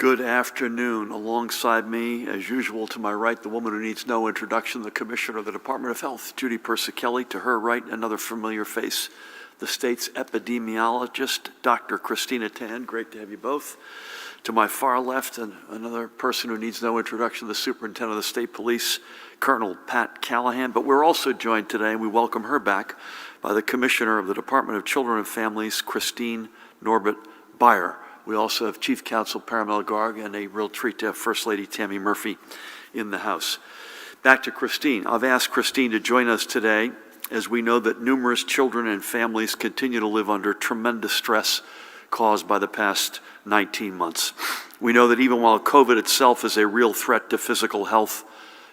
Good afternoon. Alongside me, as usual, to my right, the woman who needs no introduction, the Commissioner of the Department of Health, Judy Persichilli. To her right, another familiar face, the state's epidemiologist, Dr. Christina Tan. Great to have you both. To my far left, and another person who needs no introduction, the Superintendent of the State Police, Colonel Pat Callahan. But we're also joined today, and we welcome her back, by the Commissioner of the Department of Children and Families, Christine Norbert Beyer. We also have Chief Counsel Paramel Garg, and a real treat to have First Lady Tammy Murphy in the House. Back to Christine. I've asked Christine to join us today as we know that numerous children and families continue to live under tremendous stress caused by the past 19 months. We know that even while COVID itself is a real threat to physical health,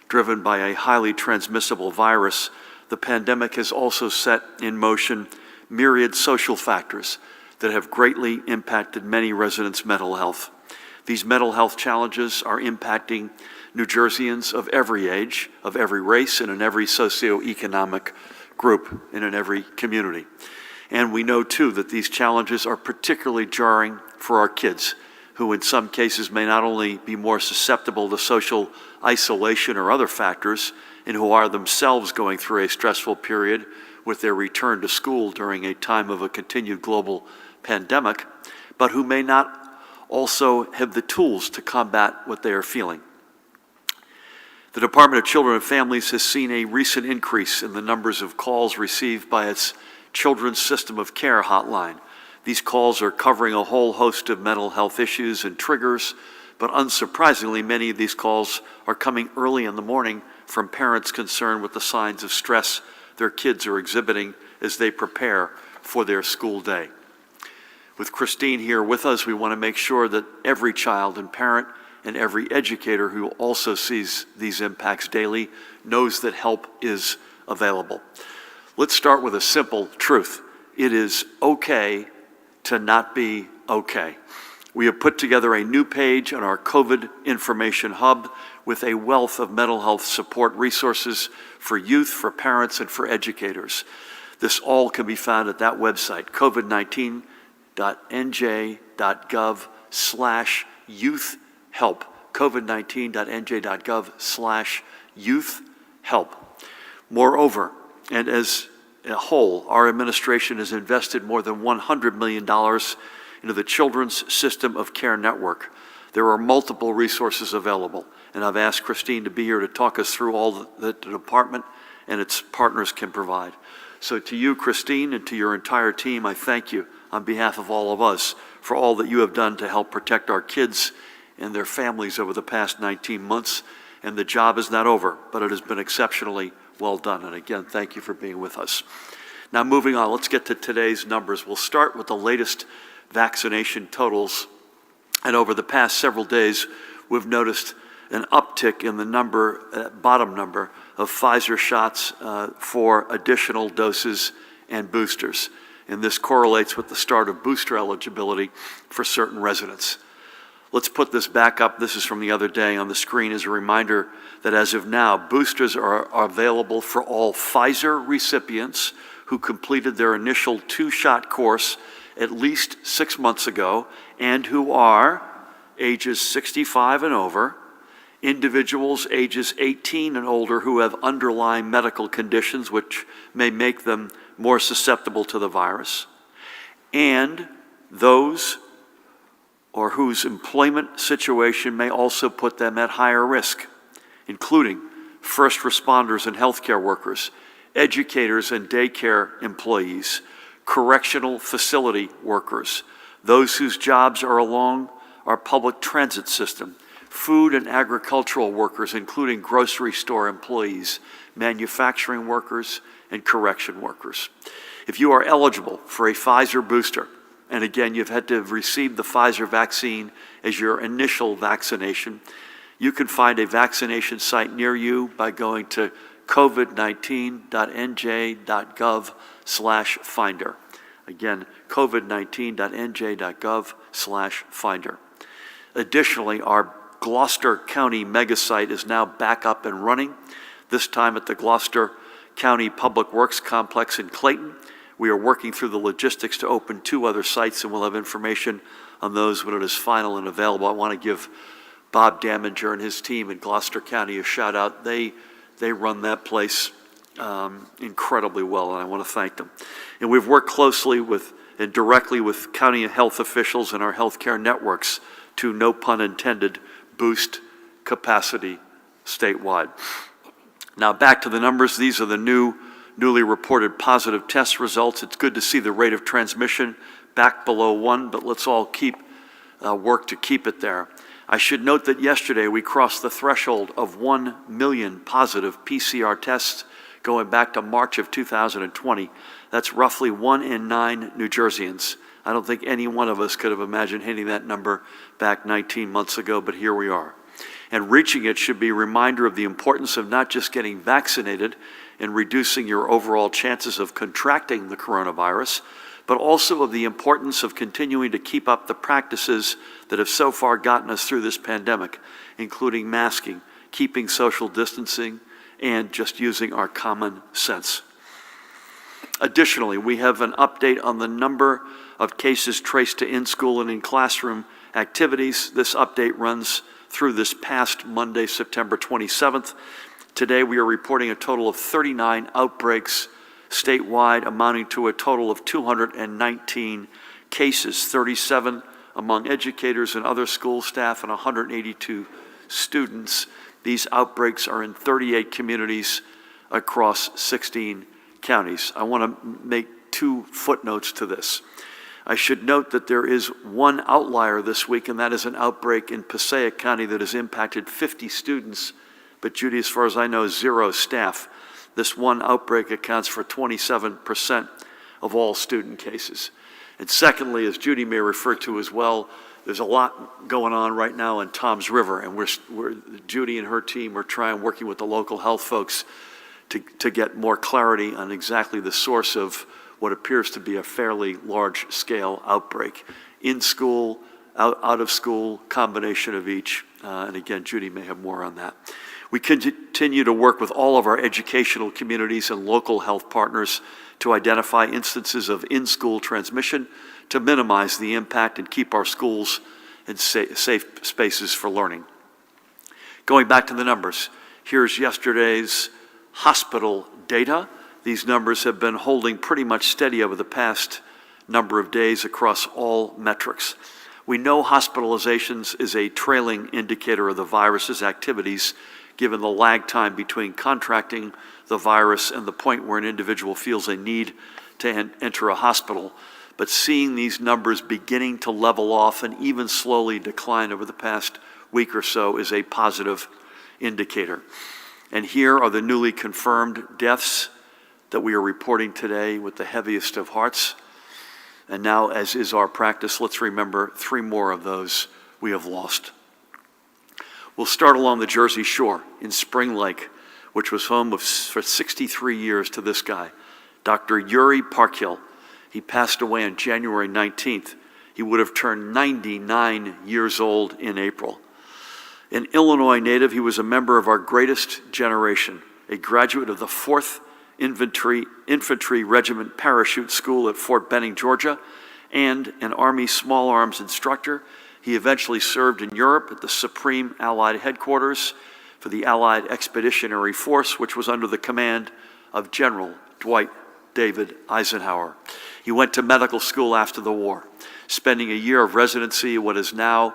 driven by a highly transmissible virus, the pandemic has also set in motion myriad social factors that have greatly impacted many residents' mental health. These mental health challenges are impacting New Jerseyans of every age, of every race, and in every socioeconomic group, and in every community. And we know, too, that these challenges are particularly jarring for our kids, who in some cases may not only be more susceptible to social isolation or other factors, and who are themselves going through a stressful period with their return to school during a time of a continued global pandemic, but who may not also have the tools to combat what they are feeling. The Department of Children and Families has seen a recent increase in the numbers of calls received by its Children's System of Care hotline. These calls are covering a whole host of mental health issues and triggers, but unsurprisingly, many of these calls are coming early in the morning from parents concerned with the signs of stress their kids are exhibiting as they prepare for their school day. With Christine here with us, we want to make sure that every child and parent and every educator who also sees these impacts daily knows that help is available. Let's start with a simple truth. It is okay to not be okay. We have put together a new page on our COVID Information Hub with a wealth of mental health support resources for youth, for parents, and for educators. This all can be found at that website, covid19.nj.gov/youth-help, covid19.nj.gov/youth-help. Moreover, and as a whole, our administration has invested more than $100 million into the Children's System of Care Network. There are multiple resources available, and I've asked Christine to be here to talk us through all that the department and its partners can provide. So to you, Christine, and to your entire team, I thank you on behalf of all of us for all that you have done to help protect our kids and their families over the past 19 months. And the job is not over, but it has been exceptionally well done. And again, thank you for being with us. Now moving on, let's get to today's numbers. We'll start with the latest vaccination totals. And over the past several days, we've noticed an uptick in the bottom number of Pfizer shots for additional doses and boosters. And this correlates with the start of booster eligibility for certain residents. Let's put this back up. This is from the other day on the screen as a reminder that as of now, boosters are available for all Pfizer recipients who completed their initial 2-shot course at least 6 months ago and who are ages 65 and over, individuals ages 18 and older who have underlying medical conditions which may make them more susceptible to the virus, and those or whose employment situation may also put them at higher risk, including first responders and healthcare workers, educators and daycare employees, correctional facility workers, those whose jobs are along our public transit system, food and agricultural workers, including grocery store employees, manufacturing workers, and correction workers. If you are eligible for a Pfizer booster, and again, you've had to have received the Pfizer vaccine as your initial vaccination, you can find a vaccination site near you by going to covid19.nj.gov/finder. Again, covid19.nj.gov/finder. Additionally, our Gloucester County mega site is now back up and running, this time at the Gloucester County Public Works Complex in Clayton. We are working through the logistics to open 2 other sites, and we'll have information on those when it is final and available. I want to give Bob Daminger and his team in Gloucester County a shout out. They run that place incredibly well, and I want to thank them. And we've worked closely with and directly with county health officials and our healthcare networks to, no pun intended, boost capacity statewide. Now back to the numbers. These are the newly reported positive test results. It's good to see the rate of transmission back below 1, but let's all work to keep it there. I should note that yesterday we crossed the threshold of 1 million positive PCR tests going back to March of 2020. That's roughly 1 in 9 New Jerseyans. I don't think any one of us could have imagined hitting that number back 19 months ago, but here we are. And reaching it should be a reminder of the importance of not just getting vaccinated and reducing your overall chances of contracting the coronavirus, but also of the importance of continuing to keep up the practices that have so far gotten us through this pandemic, including masking, keeping social distancing, and just using our common sense. Additionally, we have an update on the number of cases traced to in-school and in-classroom activities. This update runs through this past Monday, September 27th. Today, we are reporting a total of 39 outbreaks statewide, amounting to a total of 219 cases, 37 among educators and other school staff, and 182 students. These outbreaks are in 38 communities across 16 counties. I want to make 2 footnotes to this. I should note that there is one outlier this week, and that is an outbreak in Passaic County that has impacted 50 students, but Judy, as far as I know, 0 staff. This one outbreak accounts for 27% of all student cases. And secondly, as Judy may refer to as well, there's a lot going on right now in Toms River, and Judy and her team are working with the local health folks to get more clarity on exactly the source of what appears to be a fairly large-scale outbreak. In school, out of school, combination of each. And again, Judy may have more on that. We continue to work with all of our educational communities and local health partners to identify instances of in-school transmission to minimize the impact and keep our schools in safe spaces for learning. Going back to the numbers, here's yesterday's hospital data. These numbers have been holding pretty much steady over the past number of days across all metrics. We know hospitalizations is a trailing indicator of the virus's activities, given the lag time between contracting the virus and the point where an individual feels a need to enter a hospital. But seeing these numbers beginning to level off and even slowly decline over the past week or so is a positive indicator. And here are the newly confirmed deaths that we are reporting today with the heaviest of hearts. And now, as is our practice, let's remember 3 more of those we have lost. We'll start along the Jersey Shore in Spring Lake, which was home for 63 years to this guy, Dr. Yuri Parkhill. He passed away on January 19th. He would have turned 99 years old in April. An Illinois native, he was a member of our greatest generation, a graduate of the 4th Infantry Regiment Parachute School at Fort Benning, Georgia, and an Army Small Arms instructor. He eventually served in Europe at the Supreme Allied Headquarters for the Allied Expeditionary Force, which was under the command of General Dwight David Eisenhower. He went to medical school after the war, spending a year of residency at what is now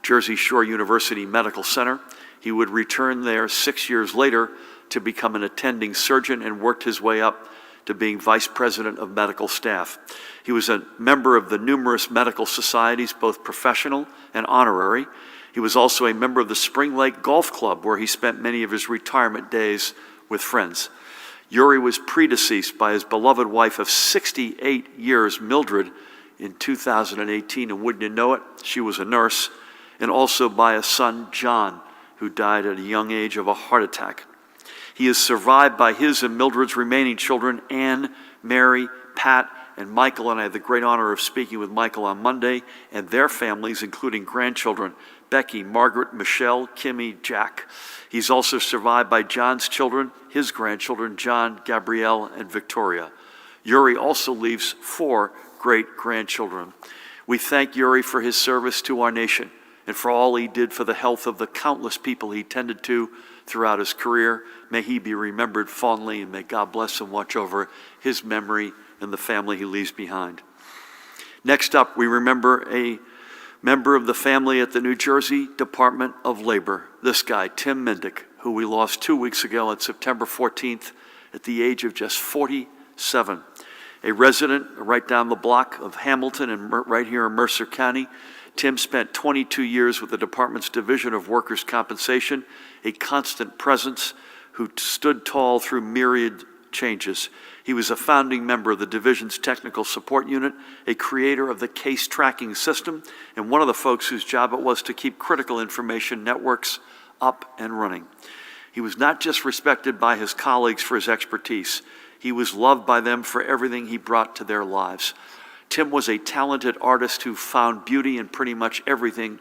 Jersey Shore University Medical Center. He would return there 6 years later to become an attending surgeon and worked his way up to being vice president of medical staff. He was a member of the numerous medical societies, both professional and honorary. He was also a member of the Spring Lake Golf Club, where he spent many of his retirement days with friends. Yuri was predeceased by his beloved wife of 68 years, Mildred, in 2018, and wouldn't you know it, she was a nurse, and also by a son, John, who died at a young age of a heart attack. He is survived by his and Mildred's remaining children, Anne, Mary, Pat, and Michael, and I had the great honor of speaking with Michael on Monday, and their families, including grandchildren, Becky, Margaret, Michelle, Kimmy, Jack. He's also survived by John's children, his grandchildren, John, Gabrielle, and Victoria. Yuri also leaves 4 great-grandchildren. We thank Yuri for his service to our nation and for all he did for the health of the countless people he tended to throughout his career. May he be remembered fondly, and may God bless and watch over his memory and the family he leaves behind. Next up, we remember a member of the family at the New Jersey Department of Labor, this guy, Tim Mindick, who we lost 2 weeks ago on September 14th at the age of just 47. A resident right down the block of Hamilton and right here in Mercer County, Tim spent 22 years with the department's Division of Workers' Compensation, a constant presence who stood tall through myriad changes. He was a founding member of the division's technical support unit, a creator of the case tracking system, and one of the folks whose job it was to keep critical information networks up and running. He was not just respected by his colleagues for his expertise, he was loved by them for everything he brought to their lives. Tim was a talented artist who found beauty in pretty much everything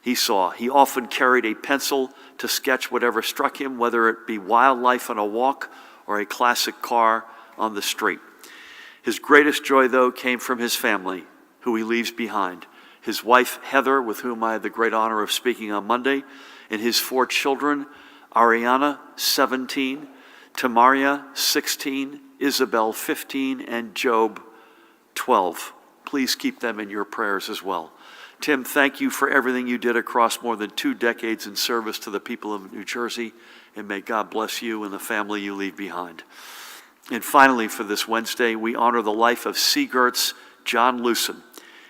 he saw. He often carried a pencil to sketch whatever struck him, whether it be wildlife on a walk or a classic car on the street. His greatest joy, though, came from his family, who he leaves behind. His wife, Heather, with whom I had the great honor of speaking on Monday, and his 4 children, Ariana, 17, Tamaria, 16, Isabel, 15, and Job, 12. Please keep them in your prayers as well. Tim, thank you for everything you did across more than 2 decades in service to the people of New Jersey, and may God bless you and the family you leave behind. And finally, for this Wednesday, we honor the life of Seagirt's John Lewson.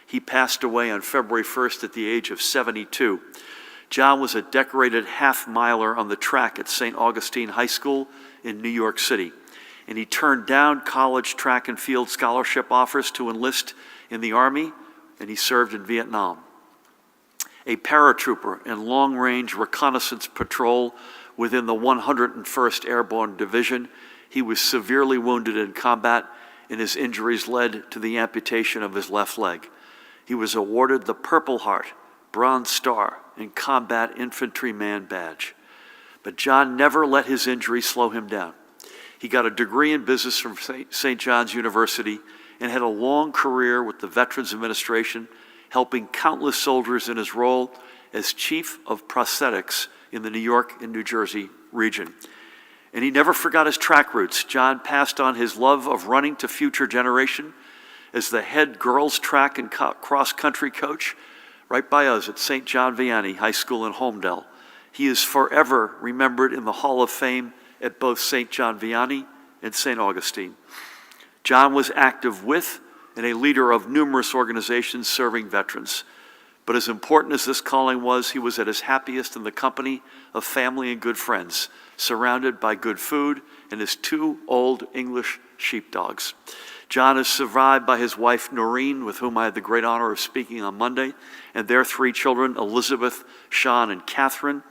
He passed away on February 1st at the age of 72. John was a decorated half-miler on the track at St. Augustine High School in New York City, and he turned down college track and field scholarship offers to enlist in the Army, and he served in Vietnam. A paratrooper in long-range reconnaissance patrol within the 101st Airborne Division, he was severely wounded in combat, and his injuries led to the amputation of his left leg. He was awarded the Purple Heart, Bronze Star, and Combat Infantryman Badge. But John never let his injury slow him down. He got a degree in business from St. John's University and had a long career with the Veterans Administration, helping countless soldiers in his role as Chief of Prosthetics in the New York and New Jersey region. And he never forgot his track roots. John passed on his love of running to future generation as the head girls track and cross-country coach right by us at St. John Vianney High School in Holmdel. He is forever remembered in the Hall of Fame at both St. John Vianney and St. Augustine. John was active with and a leader of numerous organizations serving veterans. But as important as this calling was, he was at his happiest in the company of family and good friends, surrounded by good food and his 2 old English sheepdogs. John is survived by his wife, Noreen, with whom I had the great honor of speaking on Monday, and their 3 children, Elizabeth, Sean, and Catherine.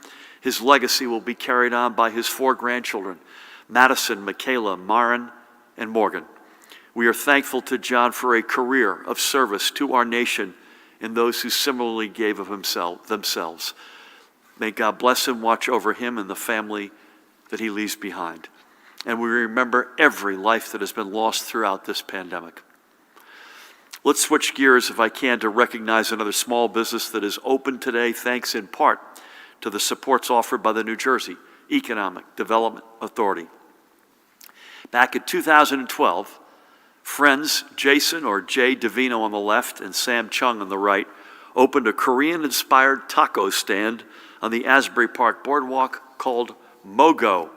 His legacy will be carried on by his 4 grandchildren, Madison, Michaela, Maren, and Morgan. We are thankful to John for a career of service to our nation and those who similarly gave of themselves. May God bless him, watch over him and the family that he leaves behind. And we remember every life that has been lost throughout this pandemic. Let's switch gears, if I can, to recognize another small business that is open today, thanks in part to the supports offered by the New Jersey Economic Development Authority. Back in 2012, friends Jason, or Jay Davino on the left, and Sam Chung on the right opened a Korean-inspired taco stand on the Asbury Park Boardwalk called Mogo.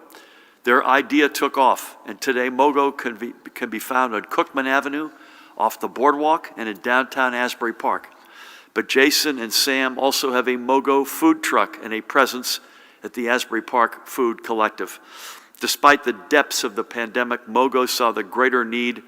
Their idea took off, and today Mogo can be found on Cookman Avenue, off the boardwalk, and in downtown Asbury Park. But Jason and Sam also have a Mogo food truck and a presence at the Asbury Park Food Collective. Despite the depths of the pandemic, Mogo saw the greater need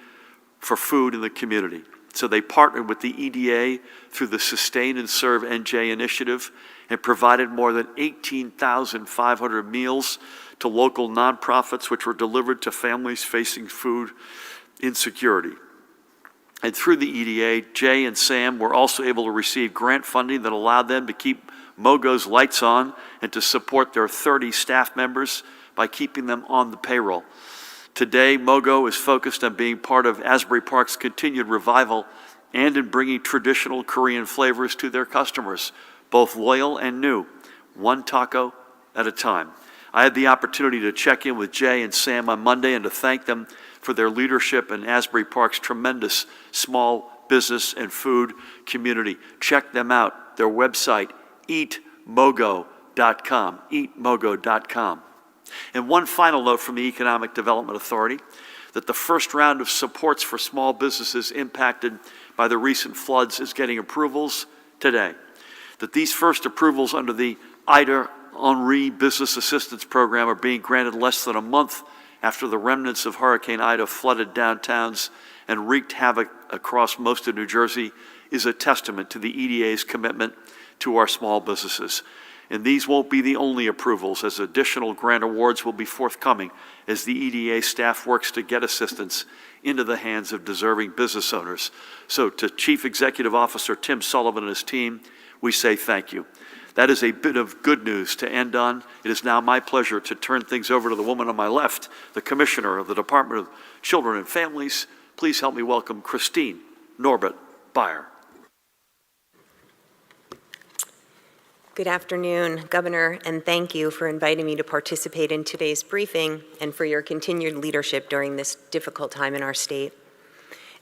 for food in the community. So they partnered with the EDA through the Sustain and Serve NJ initiative and provided more than 18,500 meals to local nonprofits, which were delivered to families facing food insecurity. And through the EDA, Jay and Sam were also able to receive grant funding that allowed them to keep Mogo's lights on and to support their 30 staff members by keeping them on the payroll. Today, Mogo is focused on being part of Asbury Park's continued revival and in bringing traditional Korean flavors to their customers, both loyal and new, one taco at a time. I had the opportunity to check in with Jay and Sam on Monday and to thank them for their leadership in Asbury Park's tremendous small business and food community. Check them out, their website, eatmogo.com, eatmogo.com. And one final note from the Economic Development Authority, that the first round of supports for small businesses impacted by the recent floods is getting approvals today. That these first approvals under the Ida Henri Business Assistance Program are being granted less than a month after the remnants of Hurricane Ida flooded downtowns and wreaked havoc across most of New Jersey is a testament to the EDA's commitment to our small businesses. And these won't be the only approvals, as additional grant awards will be forthcoming as the EDA staff works to get assistance into the hands of deserving business owners. So to Chief Executive Officer Tim Sullivan and his team, we say thank you. That is a bit of good news to end on. It is now my pleasure to turn things over to the woman on my left, the Commissioner of the Department of Children and Families. Please help me welcome Christine Norbert Beyer. Good afternoon, Governor, and thank you for inviting me to participate in today's briefing and for your continued leadership during this difficult time in our state.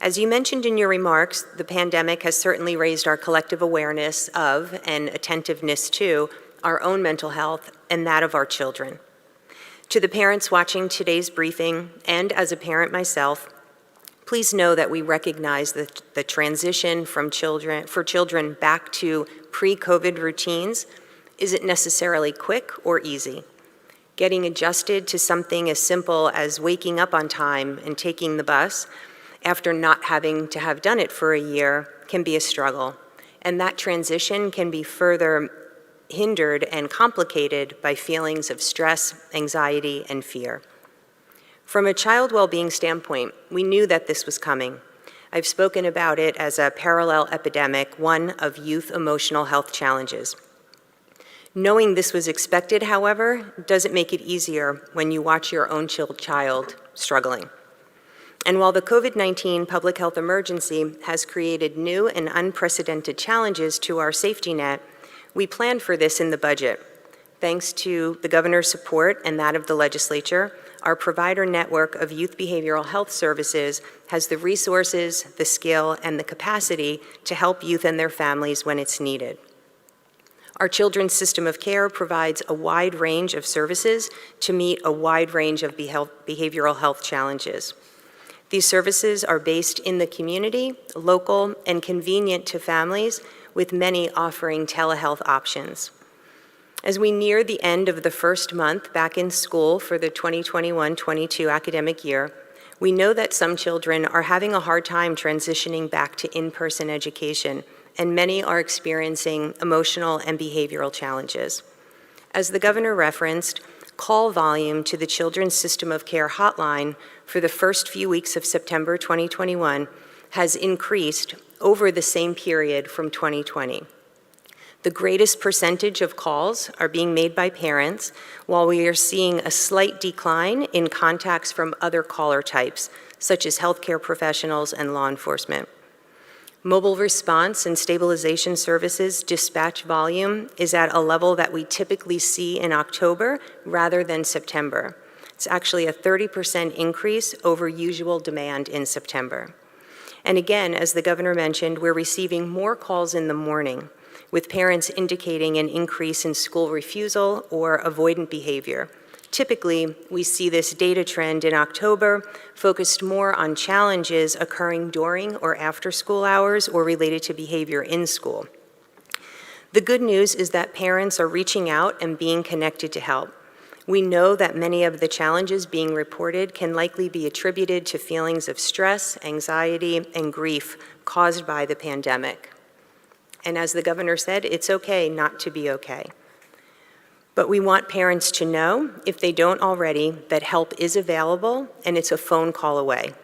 As you mentioned in your remarks, the pandemic has certainly raised our collective awareness of and attentiveness to our own mental health and that of our children. To the parents watching today's briefing, and as a parent myself, please know that we recognize that the transition for children back to pre-COVID routines isn't necessarily quick or easy. Getting adjusted to something as simple as waking up on time and taking the bus after not having to have done it for a year can be a struggle. And that transition can be further hindered and complicated by feelings of stress, anxiety, and fear. From a child well-being standpoint, we knew that this was coming. I've spoken about it as a parallel epidemic, one of youth emotional health challenges. Knowing this was expected, however, doesn't make it easier when you watch your own child struggling. And while the COVID-19 public health emergency has created new and unprecedented challenges to our safety net, we planned for this in the budget. Thanks to the governor's support and that of the legislature, our provider network of youth behavioral health services has the resources, the skill, and the capacity to help youth and their families when it's needed. Our children's system of care provides a wide range of services to meet a wide range of behavioral health challenges. These services are based in the community, local, and convenient to families, with many offering telehealth options. As we near the end of the first month back in school for the 2021-22 academic year, we know that some children are having a hard time transitioning back to in-person education, and many are experiencing emotional and behavioral challenges. As the governor referenced, call volume to the Children's System of Care hotline for the first few weeks of September 2021 has increased over the same period from 2020. The greatest percentage of calls are being made by parents, while we are seeing a slight decline in contacts from other caller types, such as healthcare professionals and law enforcement. Mobile response and stabilization services dispatch volume is at a level that we typically see in October rather than September. It's actually a 30% increase over usual demand in September. And again, as the governor mentioned, we're receiving more calls in the morning, with parents indicating an increase in school refusal or avoidant behavior. Typically, we see this data trend in October focused more on challenges occurring during or after school hours or related to behavior in school. The good news is that parents are reaching out and being connected to help. We know that many of the challenges being reported can likely be attributed to feelings of stress, anxiety, and grief caused by the pandemic. And as the governor said, it's okay not to be okay. But we want parents to know, if they don't already, that help is available and it's a phone call away.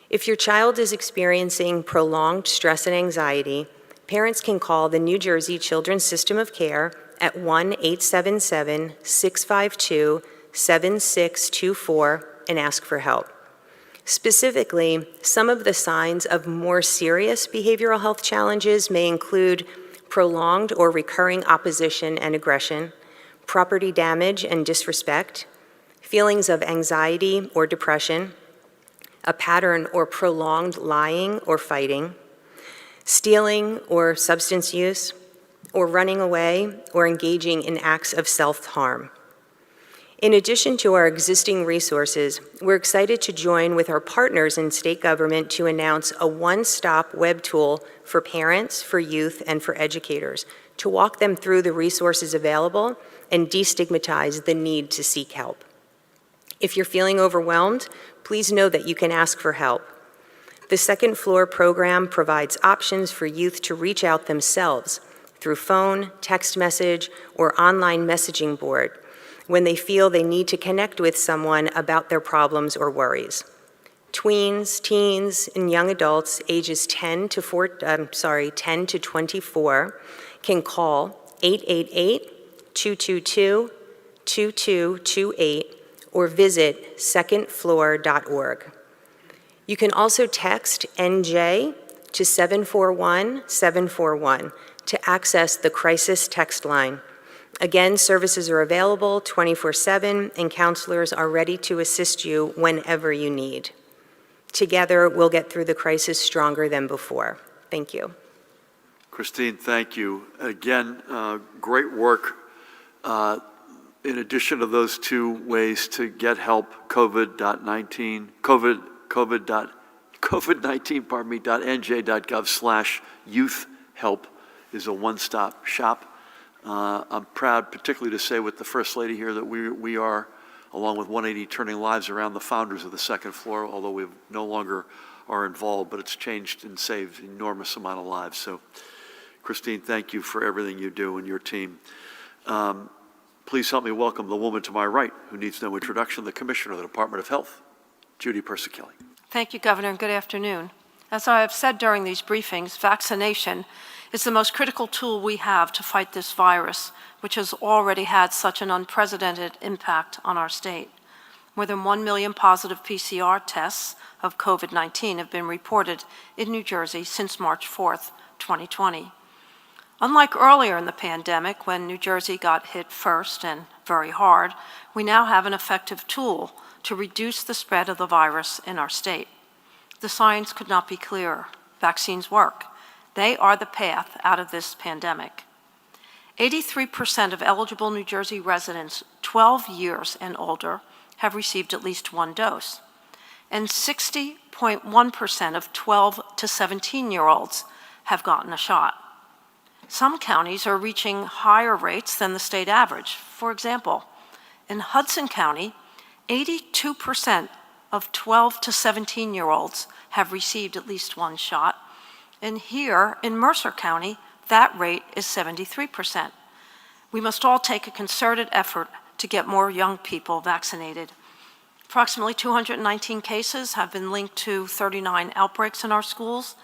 If your child is experiencing prolonged stress and anxiety, parents can call the New Jersey Children's System of Care at 1-877-652-7624 and ask for help. Specifically, some of the signs of more serious behavioral health challenges may include prolonged or recurring opposition and aggression, property damage and disrespect, feelings of anxiety or depression, a pattern or prolonged lying or fighting, stealing or substance use, or running away or engaging in acts of self-harm. In addition to our existing resources, we're excited to join with our partners in state government to announce a one-stop web tool for parents, for youth, and for educators to walk them through the resources available and destigmatize the need to seek help. If you're feeling overwhelmed, please know that you can ask for help. The Second Floor program provides options for youth to reach out themselves through phone, text message, or online messaging board when they feel they need to connect with someone about their problems or worries. Tweens, teens, and young adults ages 10 to 24 can call 888-222-2228 or visit secondfloor.org. You can also text NJ to 741-741 to access the crisis text line. Again, services are available 24/7, and counselors are ready to assist you whenever you need. Together, we'll get through the crisis stronger than before. Thank you. Christine, thank you. Again, great work. In addition to those two ways to get help, covid19.nj.gov/youth help is a one-stop shop. I'm proud particularly to say with the First Lady here that we are, along with 180 Turning Lives Around, the founders of the Second Floor, although we no longer are involved, but it's changed and saved an enormous amount of lives. So, Christine, thank you for everything you do and your team. Please help me welcome the woman to my right, who needs no introduction, the Commissioner of the Department of Health, Judy Persichilli. Thank you, Governor, and good afternoon. As I have said during these briefings, vaccination is the most critical tool we have to fight this virus, which has already had such an unprecedented impact on our state. More than 1 million positive PCR tests of COVID-19 have been reported in New Jersey since March 4th, 2020. Unlike earlier in the pandemic, when New Jersey got hit first and very hard, we now have an effective tool to reduce the spread of the virus in our state. The science could not be clearer. Vaccines work. They are the path out of this pandemic. 83% of eligible New Jersey residents 12 years and older have received at least one dose, and 60.1% of 12 to 17-year-olds have gotten a shot. Some counties are reaching higher rates than the state average. For example, in Hudson County, 82% of 12 to 17-year-olds have received at least one shot, and here in Mercer County, that rate is 73%. We must all take a concerted effort to get more young people vaccinated. Approximately 219 cases have been linked to 39 outbreaks in our schools.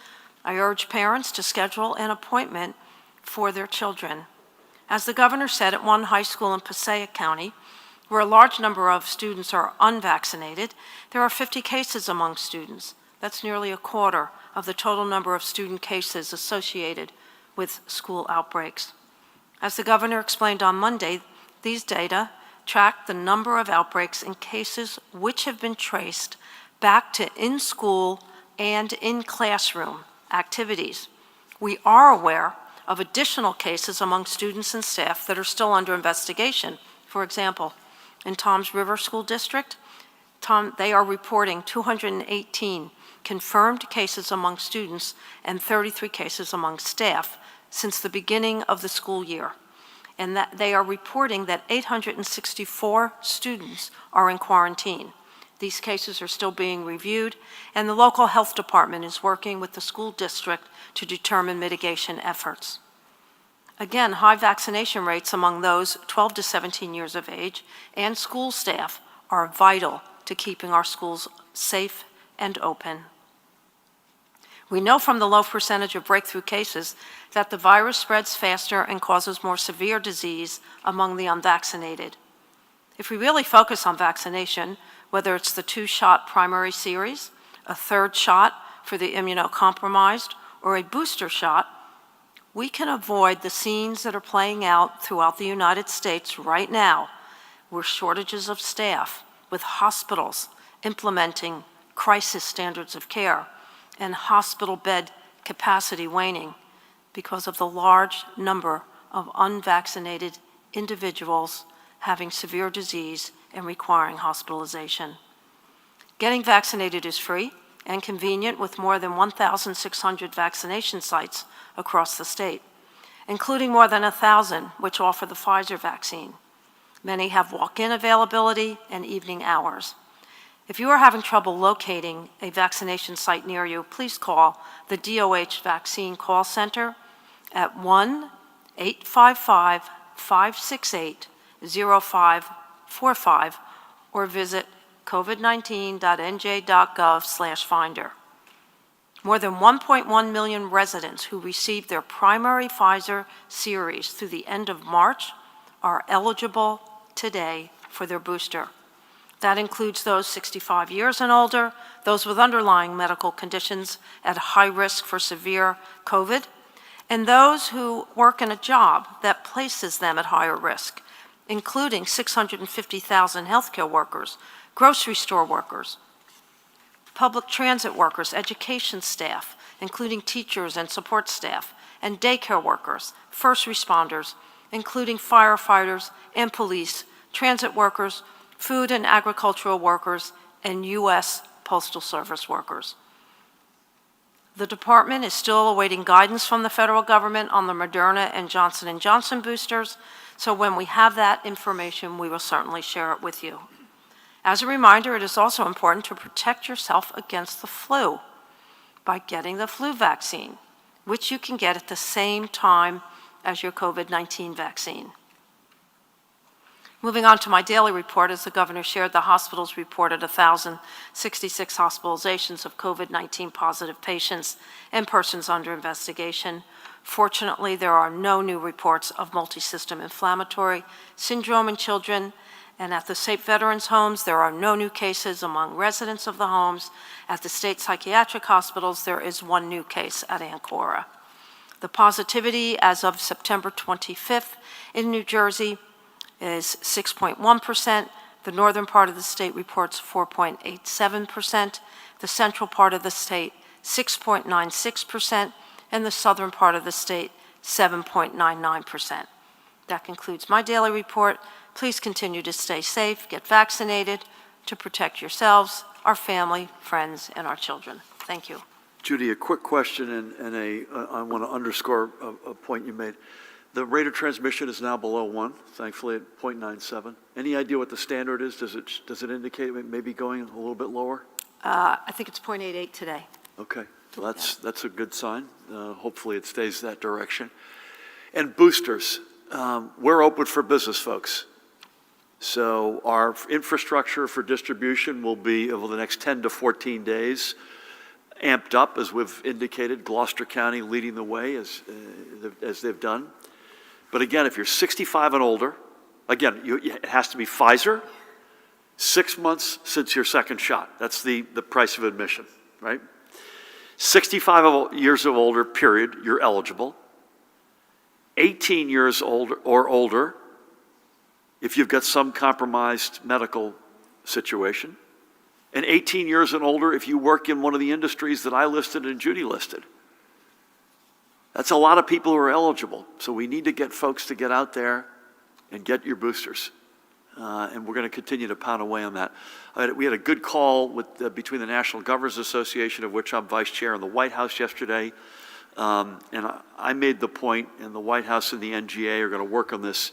I urge parents to schedule an appointment for their children. As the governor said at one high school in Passaic County, where a large number of students are unvaccinated, there are 50 cases among students. That's nearly a quarter of the total number of student cases associated with school outbreaks. As the governor explained on Monday, these data track the number of outbreaks and cases which have been traced back to in-school and in-classroom activities. We are aware of additional cases among students and staff that are still under investigation. For example, in Toms River School District, they are reporting 218 confirmed cases among students and 33 cases among staff since the beginning of the school year. And that they are reporting that 864 students are in quarantine. These cases are still being reviewed, and the local health department is working with the school district to determine mitigation efforts. Again, high vaccination rates among those 12 to 17 years of age and school staff are vital to keeping our schools safe and open. We know from the low percentage of breakthrough cases that the virus spreads faster and causes more severe disease among the unvaccinated. If we really focus on vaccination, whether it's the 2-shot primary series, a 3rd shot for the immunocompromised, or a booster shot, we can avoid the scenes that are playing out throughout the United States right now, where shortages of staff, with hospitals implementing crisis standards of care and hospital bed capacity waning because of the large number of unvaccinated individuals having severe disease and requiring hospitalization. Getting vaccinated is free and convenient with more than 1,600 vaccination sites across the state, including more than 1,000 which offer the Pfizer vaccine. Many have walk-in availability and evening hours. If you are having trouble locating a vaccination site near you, please call the DOH Vaccine Call Center at 1-855-568-0545 or visit covid19.nj.gov/finder. More than 1.1 million residents who received their primary Pfizer series through the end of March are eligible today for their booster. That includes those 65 years and older, those with underlying medical conditions at high risk for severe COVID, and those who work in a job that places them at higher risk, including 650,000 healthcare workers, grocery store workers, public transit workers, education staff, including teachers and support staff, and daycare workers, first responders, including firefighters and police, transit workers, food and agricultural workers, and U.S. Postal Service workers. The department is still awaiting guidance from the federal government on the Moderna and Johnson & Johnson boosters, so when we have that information, we will certainly share it with you. As a reminder, it is also important to protect yourself against the flu by getting the flu vaccine, which you can get at the same time as your COVID-19 vaccine. Moving on to my daily report, as the governor shared, the hospitals reported 1,066 hospitalizations of COVID-19 positive patients and persons under investigation. Fortunately, there are no new reports of multisystem inflammatory syndrome in children, and at the state veterans' homes, there are no new cases among residents of the homes. At the state psychiatric hospitals, there is 1 new case at Ancora. The positivity as of September 25th in New Jersey is 6.1%. The northern part of the state reports 4.87%. The central part of the state, 6.96%. And the southern part of the state, 7.99%. That concludes my daily report. Please continue to stay safe, get vaccinated to protect yourselves, our family, friends, and our children. Thank you. Judy, a quick question, and I want to underscore a point you made. The rate of transmission is now below 1, thankfully at 0.97. Any idea what the standard is? Does it indicate it may be going a little bit lower? I think it's 0.88 today. Okay, well, that's a good sign. Hopefully it stays that direction. And boosters, we're open for business, folks. So our infrastructure for distribution will be, over the next 10 to 14 days, amped up, as we've indicated, Gloucester County leading the way as they've done. But again, if you're 65 and older, again, it has to be Pfizer, 6 months since your second shot. That's the price of admission, right? 65 years of older, period, you're eligible. 18 years old or older, if you've got some compromised medical situation. And 18 years and older if you work in one of the industries that I listed and Judy listed. That's a lot of people who are eligible. So we need to get folks to get out there and get your boosters. And we're going to continue to pound away on that. We had a good call between the National Governors Association, of which I'm vice chair, and the White House yesterday. And I made the point, and the White House and the NGA are going to work on this.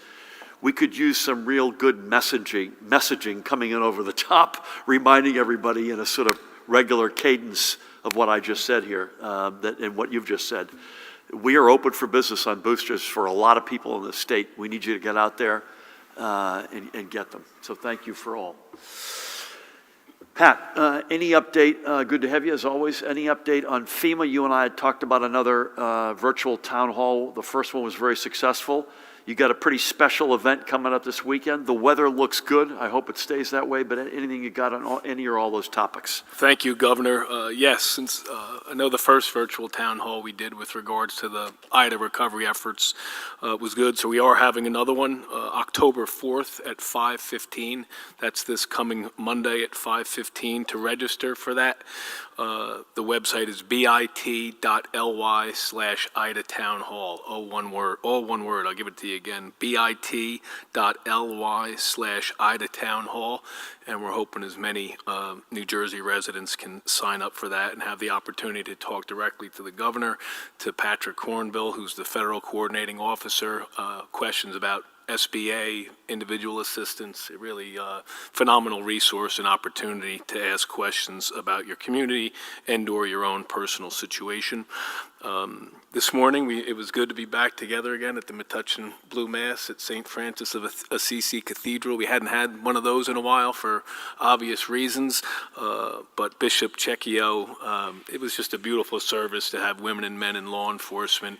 We could use some real good messaging coming in over the top, reminding everybody in a sort of regular cadence of what I just said here, and what you've just said. We are open for business on boosters for a lot of people in the state. We need you to get out there and get them. So thank you for all. Pat, any update? Good to have you as always. Any update on FEMA? You and I had talked about another virtual town hall. The first one was very successful. You got a pretty special event coming up this weekend. The weather looks good. I hope it stays that way, but anything you got on any or all those topics? Thank you, Governor. Yes, since I know the first virtual town hall we did with regards to the Ida recovery efforts was good, so we are having another one October 4th at 5:15. That's this coming Monday at 5:15. To register for that, the website is bit.ly/Ida Town Hall. All one word. I'll give it to you again. bit.ly/Ida Town Hall. And we're hoping as many New Jersey residents can sign up for that and have the opportunity to talk directly to the governor, to Patrick Hornbill, who's the federal coordinating officer, questions about SBA, individual assistance, a really phenomenal resource and opportunity to ask questions about your community and/or your own personal situation. This morning, it was good to be back together again at the Metuchen Blue Mass at St. Francis of Assisi Cathedral. We hadn't had one of those in a while for obvious reasons, but Bishop Cecchio, it was just a beautiful service to have women and men in law enforcement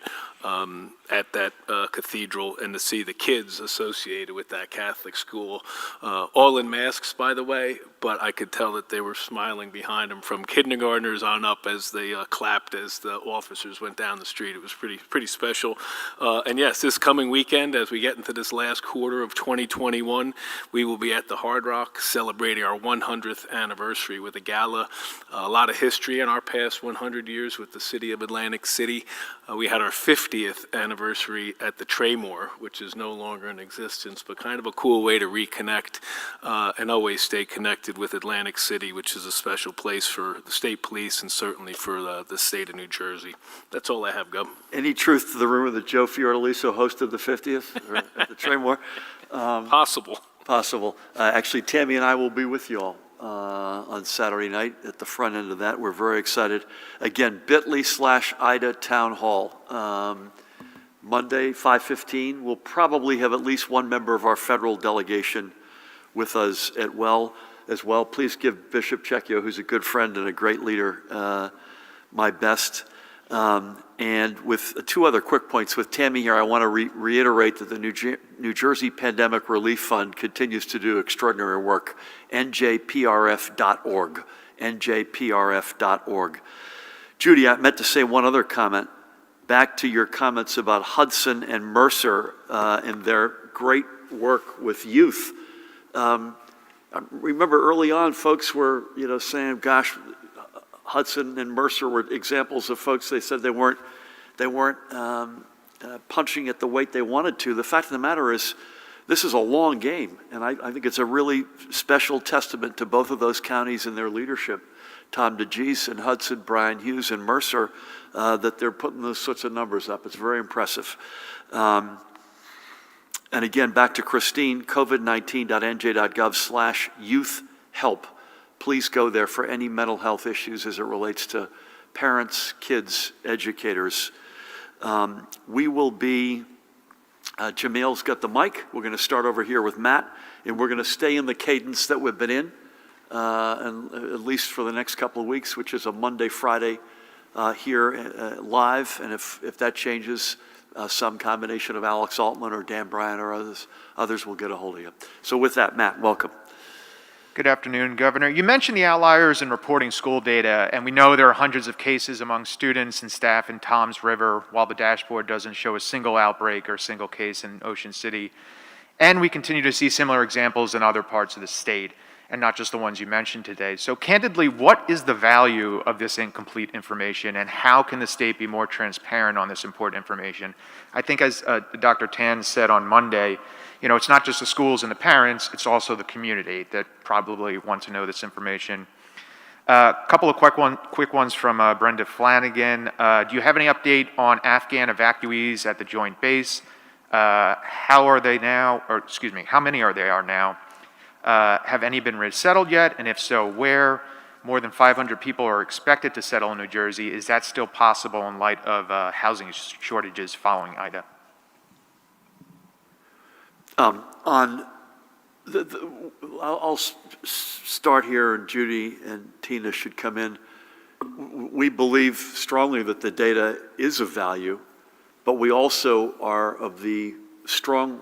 at that cathedral and to see the kids associated with that Catholic school, all in masks, by the way, but I could tell that they were smiling behind them from kindergartners on up as they clapped as the officers went down the street. It was pretty special. And yes, this coming weekend, as we get into this last quarter of 2021, we will be at the Hard Rock celebrating our 100th anniversary with a gala. A lot of history in our past 100 years with the city of Atlantic City. We had our 50th anniversary at the Traymore, which is no longer in existence, but kind of a cool way to reconnect and always stay connected with Atlantic City, which is a special place for the state police and certainly for the state of New Jersey. That's all I have, Gov. Any truth to the rumor that Joe Fiordaliso hosted the 50th at the Traymore? Possible. Possible. Actually, Tammy and I will be with you all on Saturday night at the front end of that. We're very excited. Again, bit.ly/Ida Town Hall. Monday, 5:15. We'll probably have at least one member of our federal delegation with us as well. Please give Bishop Cecchio, who's a good friend and a great leader, my best. And with two other quick points, with Tammy here, I want to reiterate that the New Jersey Pandemic Relief Fund continues to do extraordinary work. njprf.org, njprf.org. Judy, I meant to say one other comment. Back to your comments about Hudson and Mercer and their great work with youth. I remember early on, folks were, saying, "Gosh, Hudson and Mercer were examples of folks." They said they weren't punching at the weight they wanted to. The fact of the matter is, this is a long game, and I think it's a really special testament to both of those counties and their leadership, Tom DeGeese and Hudson, Brian Hughes and Mercer, that they're putting those sorts of numbers up. It's very impressive. And again, back to Christine, covid19.nj.gov/youth help. Please go there for any mental health issues as it relates to parents, kids, educators. We will be, Jamil's got the mic. We're going to start over here with Matt, and we're going to stay in the cadence that we've been in, and at least for the next couple of weeks, which is a Monday, Friday here live. And if that changes, some combination of Alex Altman or Dan Bryant or others will get a hold of you. So with that, Matt, welcome. Good afternoon, Governor. You mentioned the outliers in reporting school data, and we know there are hundreds of cases among students and staff in Toms River, while the dashboard doesn't show a single outbreak or a single case in Ocean City. And we continue to see similar examples in other parts of the state, and not just the ones you mentioned today. So candidly, what is the value of this incomplete information, and how can the state be more transparent on this important information? I think as Dr. Tan said on Monday, it's not just the schools and the parents, it's also the community that probably want to know this information. A couple of quick ones from Brenda Flanagan. Do you have any update on Afghan evacuees at the Joint Base? How are they now, or excuse me, how many are there now? Have any been resettled yet? And if so, where? More than 500 people are expected to settle in New Jersey. Is that still possible in light of housing shortages following Ida? I'll start here, and Judy and Tina should come in. We believe strongly that the data is of value, but we also are of the strong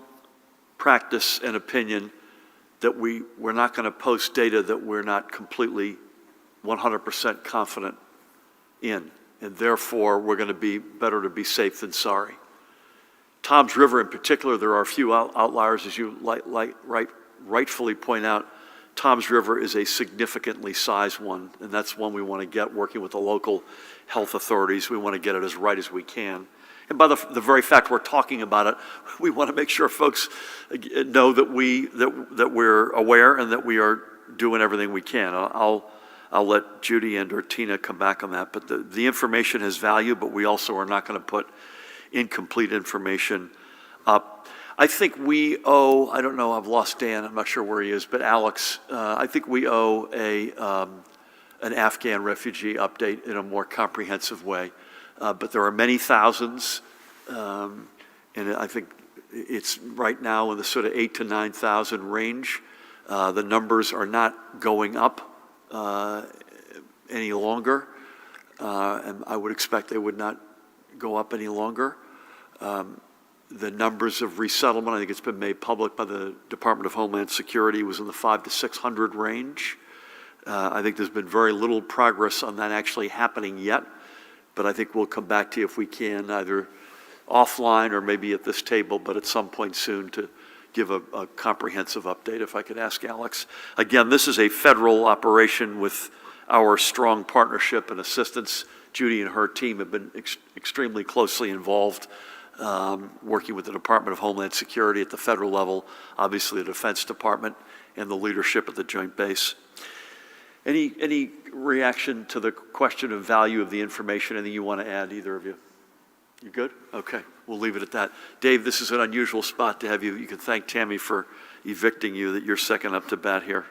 practice and opinion that we're not going to post data that we're not completely 100% confident in, and therefore we're going to be better to be safe than sorry. Tom's River in particular, there are a few outliers, as you rightfully point out. Tom's River is a significantly sized one, and that's one we want to get working with the local health authorities. We want to get it as right as we can. And by the very fact we're talking about it, we want to make sure folks know that we're aware and that we are doing everything we can. I'll let Judy and or Tina come back on that, but the information has value, but we also are not going to put incomplete information up. I think we owe, I don't know, I've lost Dan, I'm not sure where he is, but Alex, I think we owe an Afghan refugee update in a more comprehensive way. But there are many thousands, and I think it's right now in the sort of 8,000 to 9,000 range. The numbers are not going up any longer, and I would expect they would not go up any longer. The numbers of resettlement, I think it's been made public by the Department of Homeland Security, was in the 500 to 600 range. I think there's been very little progress on that actually happening yet, but I think we'll come back to you if we can, either offline or maybe at this table, but at some point soon to give a comprehensive update, if I could ask Alex. Again, this is a federal operation with our strong partnership and assistance. Judy and her team have been extremely closely involved, working with the Department of Homeland Security at the federal level, obviously the Defense Department, and the leadership at the Joint Base. Any reaction to the question of value of the information? Anything you want to add, either of you? You good? Okay, we'll leave it at that. Dave, this is an unusual spot to have you. You can thank Tammy for evicting you, that you're second up to bat here.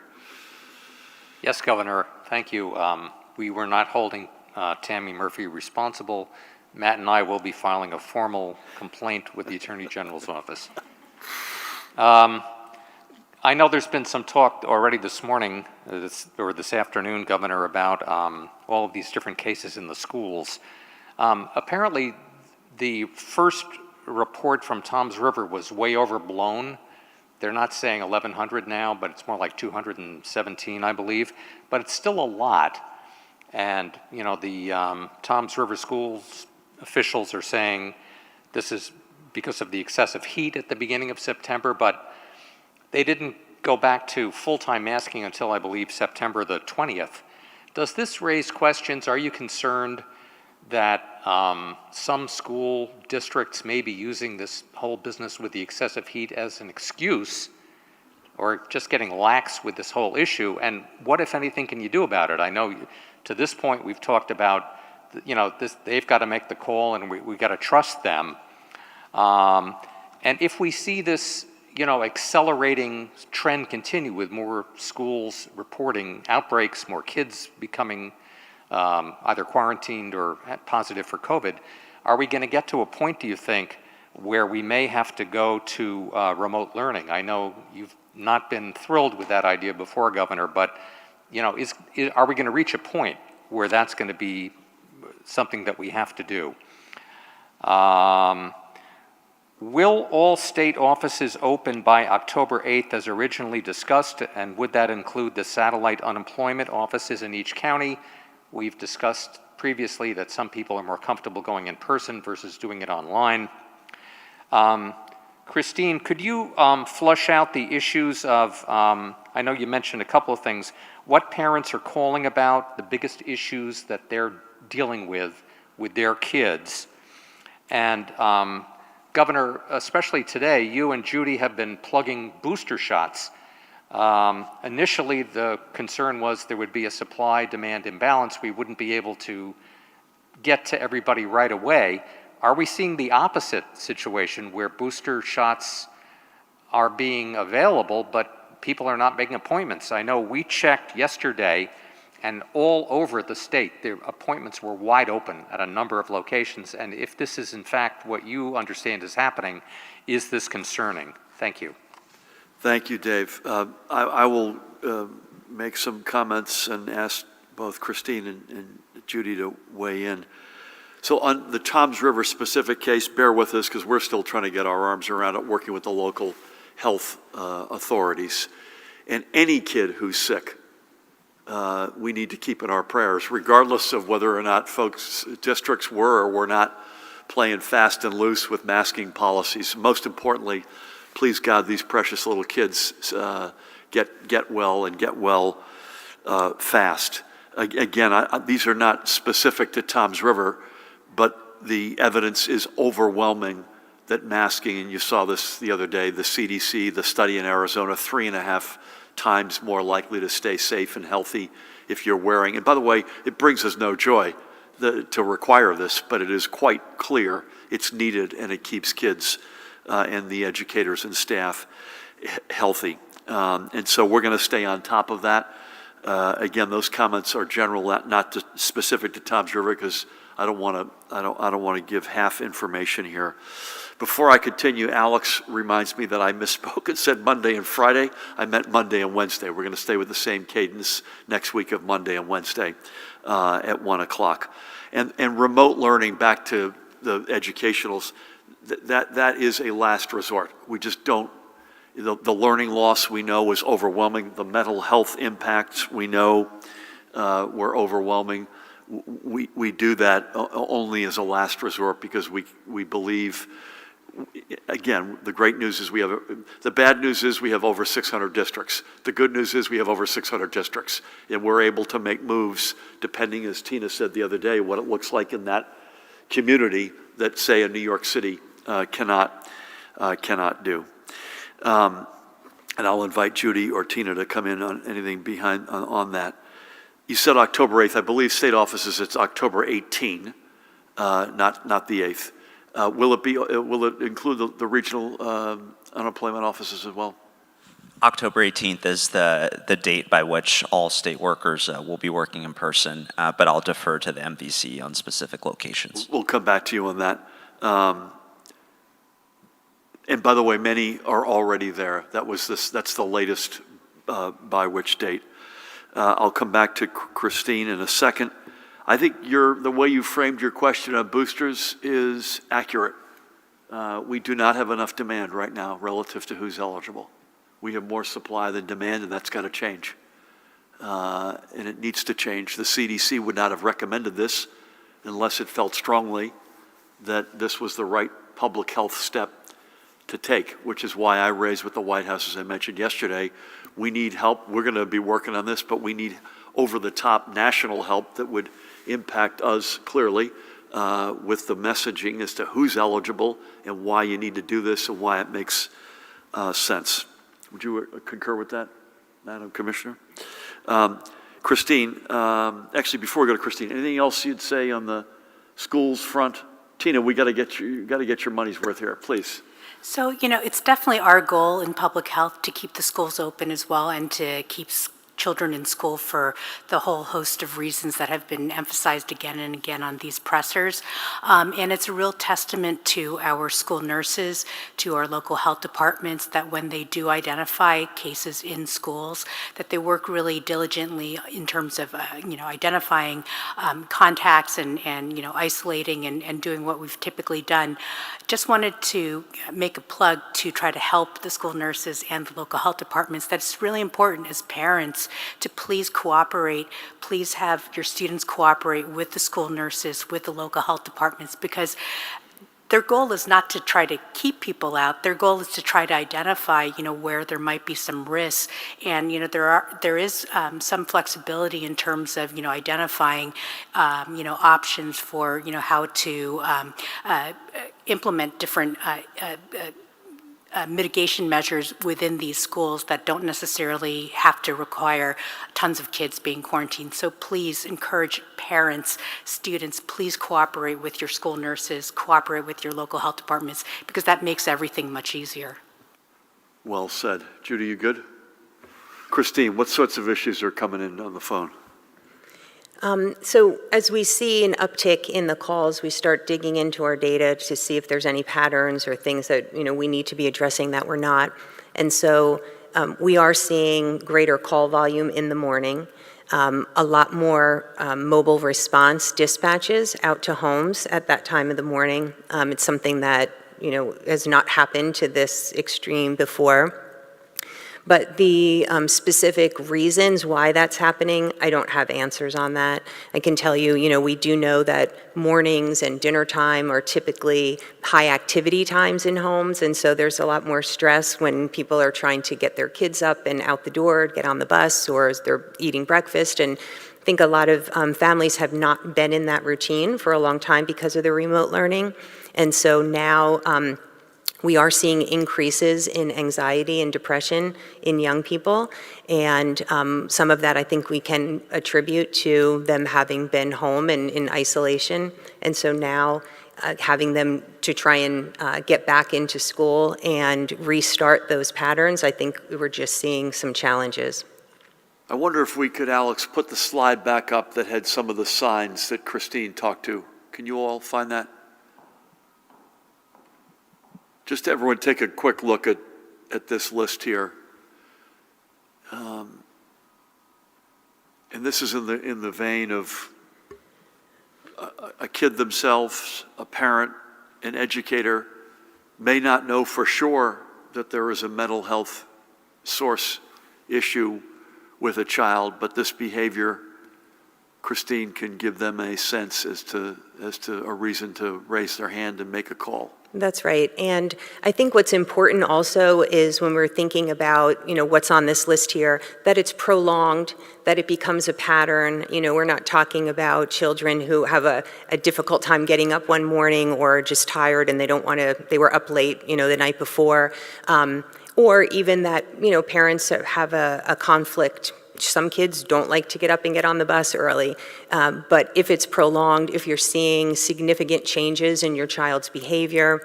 Yes, Governor, thank you. We were not holding Tammy Murphy responsible. Matt and I will be filing a formal complaint with the Attorney General's office. I know there's been some talk already this morning, or this afternoon, Governor, about all of these different cases in the schools. Apparently, the first report from Tom's River was way overblown. They're not saying 1,100 now, but it's more like 217, I believe. But it's still a lot. And, you know, the Tom's River schools officials are saying this is because of the excessive heat at the beginning of September, but they didn't go back to full-time masking until, I believe, September the 20th. Does this raise questions? Are you concerned that some school districts may be using this whole business with the excessive heat as an excuse, or just getting lax with this whole issue? And what, if anything, can you do about it? I know to this point we've talked about, you know, they've got to make the call, and we got to trust them. And if we see this, you know, accelerating trend continue with more schools reporting outbreaks, more kids becoming either quarantined or positive for COVID, are we going to get to a point, do you think, where we may have to go to remote learning? I know you've not been thrilled with that idea before, Governor, but, you know, are we going to reach a point where that's going to be something that we have to do? Will all state offices open by October 8th as originally discussed, and would that include the satellite unemployment offices in each county? We've discussed previously that some people are more comfortable going in person versus doing it online. Christine, could you flush out the issues of, I know you mentioned a couple of things, what parents are calling about, the biggest issues that they're dealing with their kids? And Governor, especially today, you and Judy have been plugging booster shots. Initially, the concern was there would be a supply-demand imbalance. We wouldn't be able to get to everybody right away. Are we seeing the opposite situation where booster shots are being available, but people are not making appointments? I know we checked yesterday, and all over the state, the appointments were wide open at a number of locations. And if this is, in fact, what you understand is happening, is this concerning? Thank you. Thank you, Dave. I will make some comments and ask both Christine and Judy to weigh in. So on the Toms River specific case, bear with us because we're still trying to get our arms around it, working with the local health authorities. And any kid who's sick, we need to keep in our prayers, regardless of whether or not districts were or were not playing fast and loose with masking policies. Most importantly, please God, these precious little kids get well and get well fast. Again, these are not specific to Toms River, but the evidence is overwhelming that masking, and you saw this the other day, the CDC, the study in Arizona, 3.5 times more likely to stay safe and healthy if you're wearing. And by the way, it brings us no joy to require this, but it is quite clear it's needed, and it keeps kids and the educators and staff healthy. And so we're going to stay on top of that. Again, those comments are general, not specific to Toms River, because I don't want to give half information here. Before I continue, Alex reminds me that I misspoke and said Monday and Friday. I meant Monday and Wednesday. We're going to stay with the same cadence next week of Monday and Wednesday at 1 o'clock. And remote learning, back to the educationals, that is a last resort. We just don't. The learning loss we know is overwhelming. The mental health impacts we know were overwhelming. We do that only as a last resort because we believe, again, the great news is the bad news is we have over 600 districts. The good news is we have over 600 districts, and we're able to make moves depending, as Tina said the other day, what it looks like in that community that, say, a New York City cannot do. And I'll invite Judy or Tina to come in on anything behind on that. You said October 8th. I believe state offices, it's October 18, not the 8th. Will it include the regional unemployment offices as well? October 18th is the date by which all state workers will be working in person, but I'll defer to the MVC on specific locations. We'll come back to you on that. And by the way, many are already there. That's the latest by which date. I'll come back to Christine in a second. I think the way you framed your question on boosters is accurate. We do not have enough demand right now relative to who's eligible. We have more supply than demand, and that's got to change. And it needs to change. The CDC would not have recommended this unless it felt strongly that this was the right public health step to take, which is why I raised with the White House, as I mentioned yesterday, we need help. We're going to be working on this, but we need over-the-top national help that would impact us clearly with the messaging as to who's eligible and why you need to do this and why it makes sense. Would you concur with that, Madam Commissioner? Christine, actually, before we go to Christine, anything else you'd say on the schools front? Tina, we got to get your money's worth here, please. So, it's definitely our goal in public health to keep the schools open as well and to keep children in school for the whole host of reasons that have been emphasized again and again on these pressers. And it's a real testament to our school nurses, to our local health departments, that when they do identify cases in schools, that they work really diligently in terms of, identifying contacts and isolating and doing what we've typically done. Just wanted to make a plug to try to help the school nurses and the local health departments. That's really important as parents to please cooperate. Please have your students cooperate with the school nurses, with the local health departments, because their goal is not to try to keep people out. Their goal is to try to identify, where there might be some risks. And, there is some flexibility in terms of, identifying, options for, how to implement different mitigation measures within these schools that don't necessarily have to require tons of kids being quarantined. So please encourage parents, students, please cooperate with your school nurses, cooperate with your local health departments, because that makes everything much easier. Well said. Judy, you good? Christine, what sorts of issues are coming in on the phone? So as we see an uptick in the calls, we start digging into our data to see if there's any patterns or things that we need to be addressing that we're not. And so we are seeing greater call volume in the morning. a lot more mobile response dispatches out to homes at that time of the morning. It's something that, has not happened to this extreme before. But the specific reasons why that's happening, I don't have answers on that. I can tell you, we do know that mornings and dinner time are typically high activity times in homes, and so there's a lot more stress when people are trying to get their kids up and out the door, get on the bus, or they're eating breakfast. And I think a lot of families have not been in that routine for a long time because of the remote learning. And so now, we are seeing increases in anxiety and depression in young people, and some of that I think we can attribute to them having been home and in isolation. And so now having them to try and get back into school and restart those patterns, I think we're just seeing some challenges. I wonder if we could, Alex, put the slide back up that had some of the signs that Christine talked to. Can you all find that? Just everyone take a quick look at this list here. And this is in the vein of a kid themselves, a parent, an educator may not know for sure that there is a mental health source issue with a child, but this behavior, Christine can give them a sense as to a reason to raise their hand and make a call. That's right. And I think what's important also is when we're thinking about, what's on this list here, that it's prolonged, that it becomes a pattern. We're not talking about children who have a difficult time getting up one morning or just tired and they were up late, the night before. Or even that, parents have a conflict. Some kids don't like to get up and get on the bus early, but if it's prolonged, if you're seeing significant changes in your child's behavior,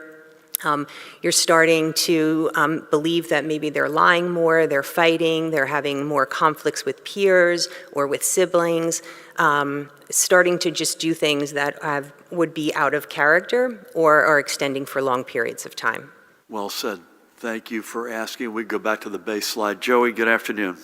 you're starting to believe that maybe they're lying more, they're fighting, they're having more conflicts with peers or with siblings, starting to just do things that would be out of character or are extending for long periods of time. Well said. Thank you for asking. We go back to the base slide. Joey, good afternoon.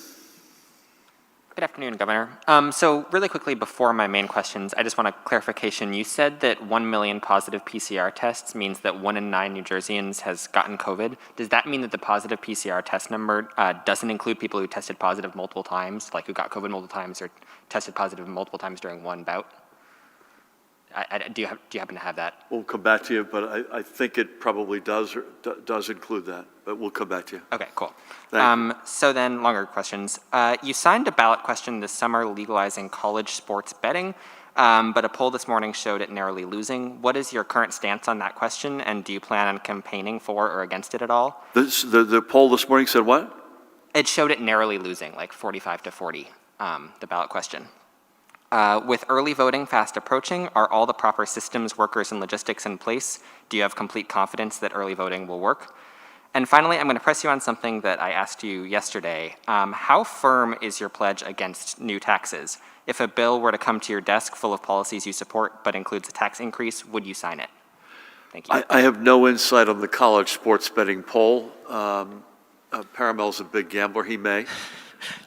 Good afternoon, Governor. So really quickly before my main questions, I just want a clarification. You said that 1 million positive PCR tests means that 1 in 9 New Jerseyans has gotten COVID. Does that mean that the positive PCR test number doesn't include people who tested positive multiple times, like who got COVID multiple times or tested positive multiple times during one bout? Do you happen to have that? We'll come back to you, but I think it probably does include that, but we'll come back to you. Okay, cool. Thank you. So then, longer questions. You signed a ballot question this summer legalizing college sports betting, but a poll this morning showed it narrowly losing. What is your current stance on that question, and do you plan on campaigning for or against it at all? The poll this morning said what? It showed it narrowly losing, like 45 to 40, the ballot question. With early voting fast approaching, are all the proper systems, workers, and logistics in place? Do you have complete confidence that early voting will work? And finally, I'm going to press you on something that I asked you yesterday. How firm is your pledge against new taxes? If a bill were to come to your desk full of policies you support but includes a tax increase, would you sign it? Thank you. I have no insight on the college sports betting poll. Paramel's a big gambler. He may.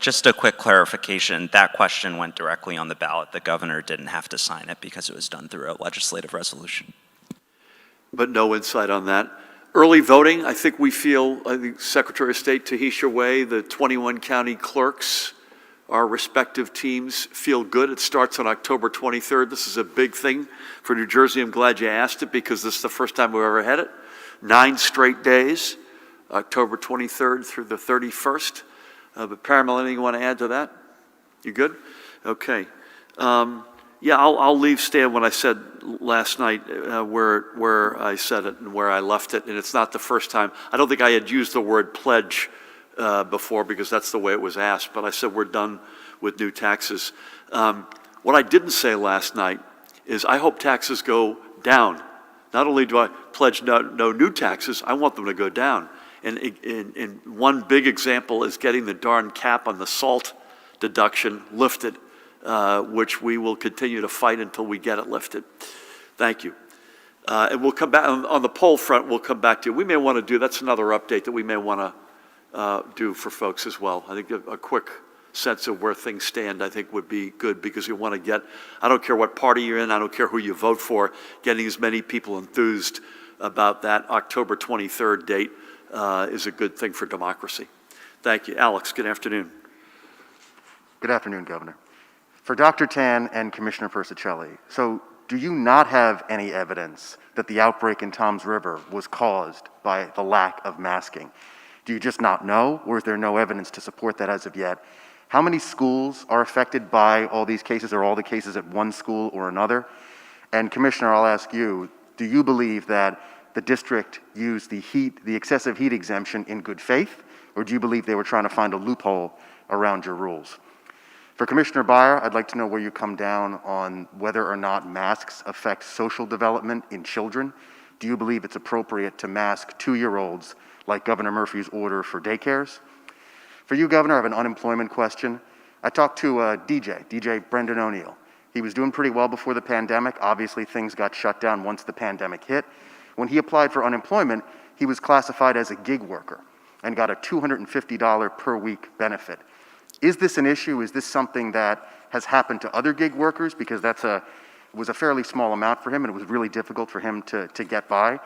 Just a quick clarification, that question went directly on the ballot. The governor didn't have to sign it because it was done through a legislative resolution. But no insight on that. Early voting, I think Secretary of State Tahisha Way, the 21 county clerks, our respective teams feel good. It starts on October 23rd. This is a big thing for New Jersey. I'm glad you asked it because this is the first time we've ever had it. 9 straight days, October 23rd through the 31st. But Paramount, anything you want to add to that? You good? Okay. Yeah, I'll leave stand when I said last night where I said it and where I left it, and it's not the first time. I don't think I had used the word pledge before because that's the way it was asked, but I said we're done with new taxes. What I didn't say last night is I hope taxes go down. Not only do I pledge no new taxes, I want them to go down. And one big example is getting the darn cap on the SALT deduction lifted, which we will continue to fight until we get it lifted. Thank you. And we'll come back on the poll front. We'll come back to you. We may want to do, that's another update that we may want to do for folks as well. I think a quick sense of where things stand, I think would be good, because we want to get, I don't care what party you're in, I don't care who you vote for, getting as many people enthused about that October 23rd date is a good thing for democracy. Thank you. Alex, good afternoon. Good afternoon, Governor. For Dr. Tan and Commissioner Persicelli, so do you not have any evidence that the outbreak in Toms River was caused by the lack of masking? Do you just not know, or is there no evidence to support that as of yet? How many schools are affected by all these cases, or all the cases at one school or another? And Commissioner, I'll ask you, do you believe that the district used the excessive heat exemption in good faith, or do you believe they were trying to find a loophole around your rules? For Commissioner Beyer, I'd like to know where you come down on whether or not masks affect social development in children. Do you believe it's appropriate to mask 2-year-olds like Governor Murphy's order for daycares? For you, Governor, I have an unemployment question. I talked to DJ Brendan O'Neill. He was doing pretty well before the pandemic. Obviously, things got shut down once the pandemic hit. When he applied for unemployment, he was classified as a gig worker and got a $250 per week benefit. Is this an issue? Is this something that has happened to other gig workers? Because it was a fairly small amount for him, and it was really difficult for him to get by.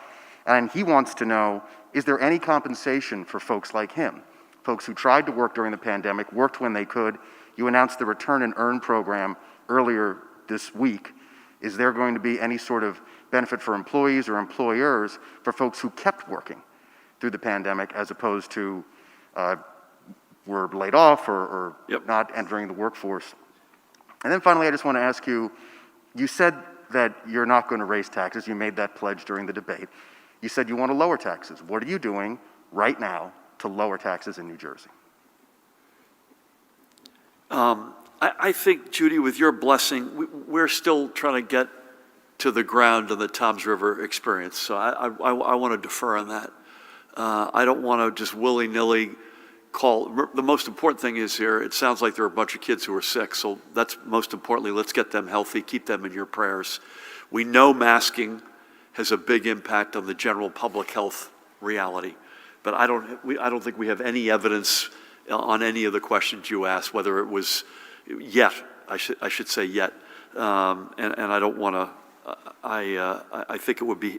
And he wants to know, is there any compensation for folks like him? Folks who tried to work during the pandemic, worked when they could. You announced the Return and Earn program earlier this week. Is there going to be any sort of benefit for employees or employers for folks who kept working through the pandemic as opposed to were laid off or not entering the workforce? And then finally, I just want to ask you, you said that you're not going to raise taxes. You made that pledge during the debate. You said you want to lower taxes. What are you doing right now to lower taxes in New Jersey? I think, Judy, with your blessing, we're still trying to get to the ground of the Toms River experience. So I want to defer on that. I don't want to just willy-nilly call. The most important thing is here, it sounds like there are a bunch of kids who are sick, so that's most importantly, let's get them healthy, keep them in your prayers. We know masking has a big impact on the general public health reality, but I don't think we have any evidence on any of the questions you asked, whether it was yet, I should say yet, and I don't want to, I think it would be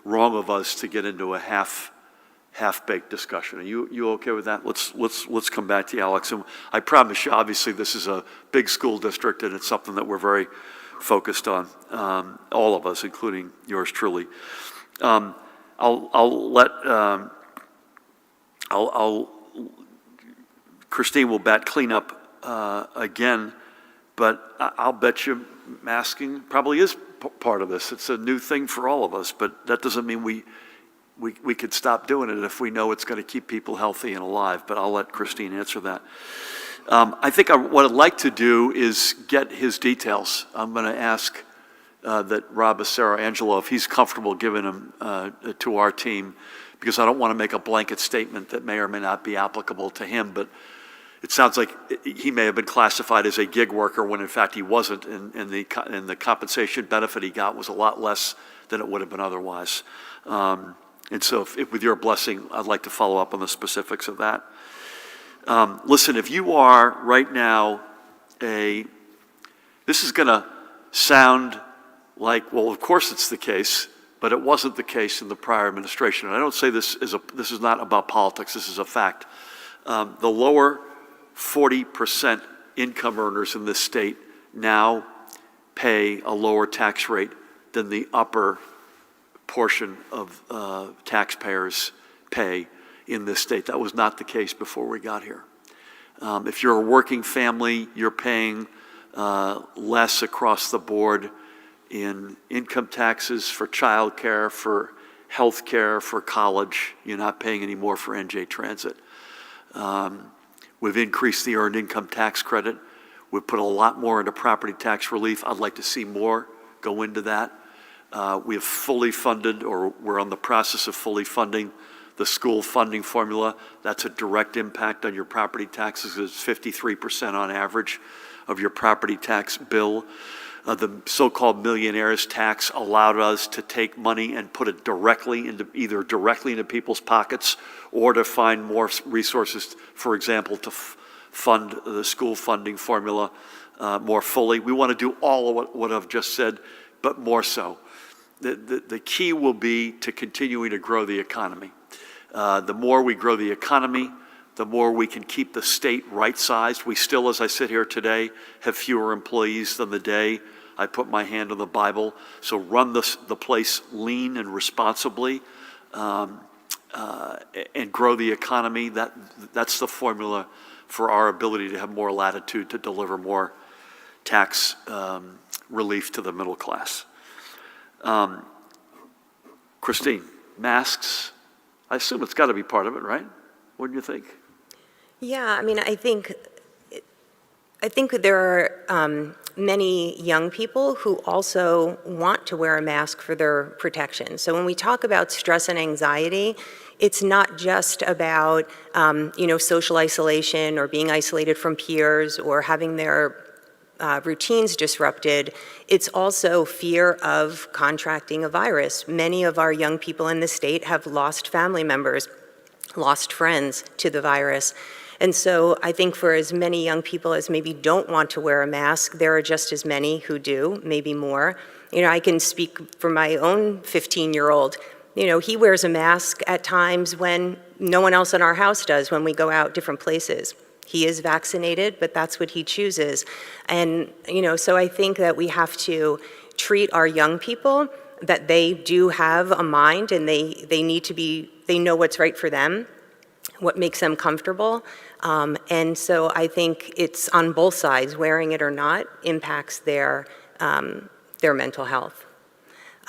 wrong of us to get into a half-baked discussion. Are you okay with that? Let's come back to you, Alex. And I promise you, obviously, this is a big school district, and it's something that we're very focused on, all of us, including yours truly. Christine will bat cleanup again, but I'll bet you masking probably is part of this. It's a new thing for all of us, but that doesn't mean we could stop doing it if we know it's going to keep people healthy and alive, but I'll let Christine answer that. I think what I'd like to do is get his details. I'm going to ask that Rob Acero-Angelo, if he's comfortable giving them to our team, because I don't want to make a blanket statement that may or may not be applicable to him, but it sounds like he may have been classified as a gig worker when in fact he wasn't, and the compensation benefit he got was a lot less than it would have been otherwise. And so if with your blessing, I'd like to follow up on the specifics of that. Listen, if you are right now this is going to sound like, well, of course it's the case, but it wasn't the case in the prior administration. And I don't say this is not about politics, this is a fact. The lower 40% income earners in this state now pay a lower tax rate than the upper portion of taxpayers pay in this state. That was not the case before we got here. If you're a working family, you're paying less across the board in income taxes, for child care, for health care, for college. You're not paying any more for NJ Transit. We've increased the earned income tax credit. We've put a lot more into property tax relief. I'd like to see more go into that. We have fully funded, or we're on the process of fully funding, the school funding formula. That's a direct impact on your property taxes. It's 53% on average of your property tax bill. The so-called millionaires tax allowed us to take money and put it directly into people's pockets, or to find more resources, for example, to fund the school funding formula more fully. We want to do all of what I've just said, but more so. The key will be to continuing to grow the economy. The more we grow the economy, the more we can keep the state right-sized. We still, as I sit here today, have fewer employees than the day I put my hand on the Bible. So run the place lean and responsibly, and grow the economy. That's the formula for our ability to have more latitude to deliver more tax relief to the middle class. Christine, masks, I assume it's got to be part of it, right? Wouldn't you think? Yeah, I mean, I think there are many young people who also want to wear a mask for their protection. So when we talk about stress and anxiety, it's not just about social isolation or being isolated from peers or having their routines disrupted. It's also fear of contracting a virus. Many of our young people in the state have lost family members, lost friends to the virus. And so I think for as many young people as maybe don't want to wear a mask, there are just as many who do, maybe more. I can speak for my own 15-year-old. He wears a mask at times when no one else in our house does, when we go out different places. He is vaccinated, but that's what he chooses. And, so I think that we have to treat our young people that they do have a mind and they know what's right for them, what makes them comfortable. And so I think it's on both sides, wearing it or not impacts their mental health.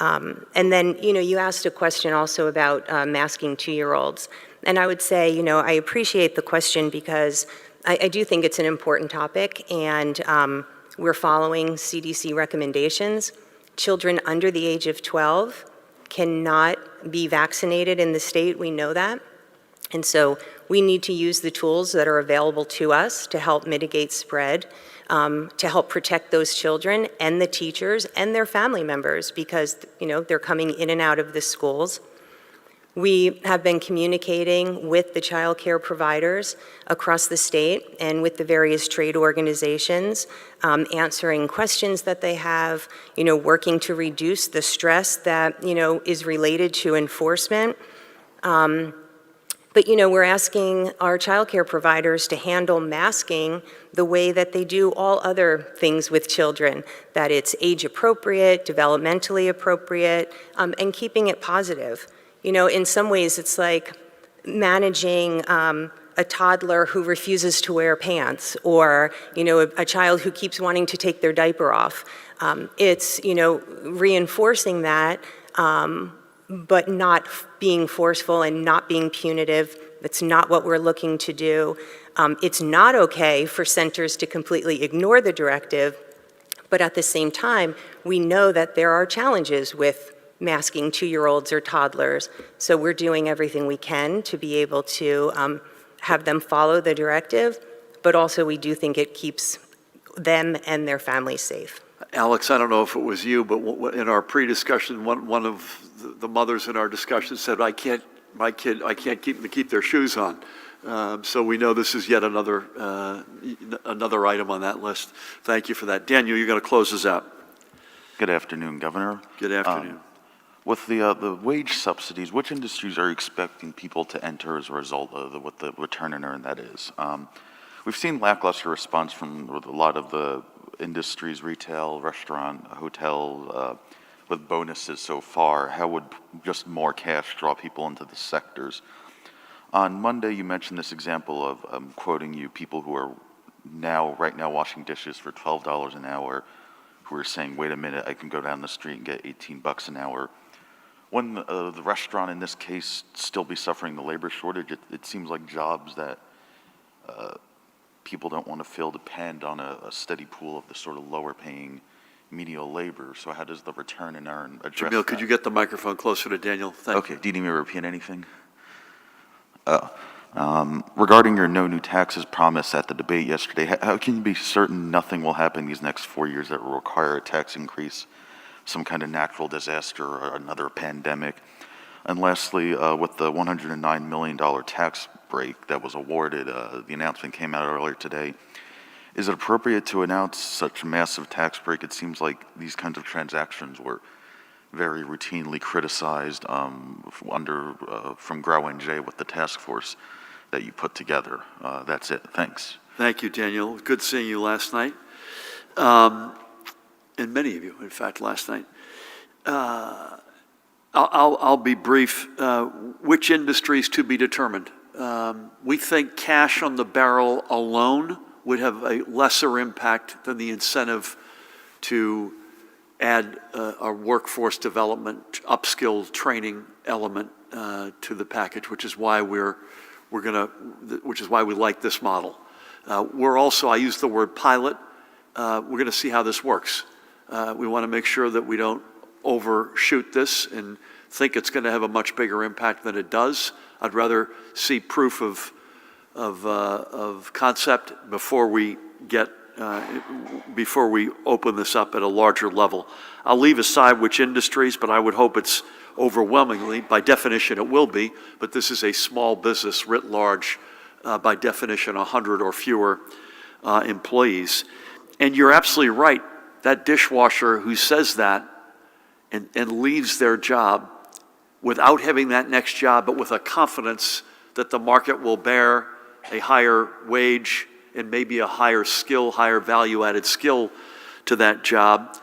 And then, you asked a question also about masking 2-year-olds. And I would say, I appreciate the question because I do think it's an important topic, and we're following CDC recommendations. Children under the age of 12 cannot be vaccinated in the state, we know that. And so we need to use the tools that are available to us to help mitigate spread, to help protect those children and the teachers and their family members because, they're coming in and out of the schools. We have been communicating with the child care providers across the state and with the various trade organizations, answering questions that they have, working to reduce the stress that, is related to enforcement. But, we're asking our child care providers to handle masking the way that they do all other things with children, that it's age appropriate, developmentally appropriate, and keeping it positive. In some ways, it's like managing a toddler who refuses to wear pants or, a child who keeps wanting to take their diaper off. It's, reinforcing that, but not being forceful and not being punitive. That's not what we're looking to do. It's not okay for centers to completely ignore the directive, but at the same time, we know that there are challenges with masking 2-year-olds or toddlers. So we're doing everything we can to be able to have them follow the directive, but also we do think it keeps them and their families safe. Alex, I don't know if it was you, but in our pre-discussion, one of the mothers in our discussion said, I can't keep them to keep their shoes on. So we know this is yet another item on that list. Thank you for that. Daniel, you're going to close us out. Good afternoon, Governor. Good afternoon. With the wage subsidies, which industries are you expecting people to enter as a result of what the return and earn that is? We've seen lackluster response from a lot of the industries, retail, restaurant, hotel, with bonuses so far. How would just more cash draw people into the sectors? On Monday, you mentioned this example of, quoting you, people who are right now washing dishes for $12 an hour, who are saying, wait a minute, I can go down the street and get $18 an hour. Wouldn't the restaurant in this case still be suffering the labor shortage? It seems like jobs that people don't want to fill depend on a steady pool of the sort of lower paying menial labor. So how does the return and earn address Jamil, that? could you get the microphone closer to Daniel? Thank you. Do you need me to repeat anything? Regarding your no new taxes promise at the debate yesterday, how can you be certain nothing will happen these next 4 years that will require a tax increase, some kind of natural disaster or another pandemic? And lastly, with the $109 million tax break that was awarded, the announcement came out earlier today. Is it appropriate to announce such a massive tax break? It seems like these kinds of transactions were very routinely criticized from Grow NJ with the task force that you put together. That's it. Thanks. Thank you, Daniel. Good seeing you last night. And many of you, in fact, last night. I'll be brief. Which industries to be determined? We think cash on the barrel alone would have a lesser impact than the incentive to add a workforce development, upskill training element to the package, which is why we like this model. We're also, I use the word pilot. We're going to see how this works. We want to make sure that we don't overshoot this and think it's going to have a much bigger impact than it does. I'd rather see proof of concept before we open this up at a larger level. I'll leave aside which industries, but I would hope it's overwhelmingly, by definition it will be, but this is a small business writ large, by definition 100 or fewer employees. And you're absolutely right, that dishwasher who says that and leaves their job without having that next job, but with a confidence that the market will bear a higher wage and maybe a higher skill, higher value-added skill to that job,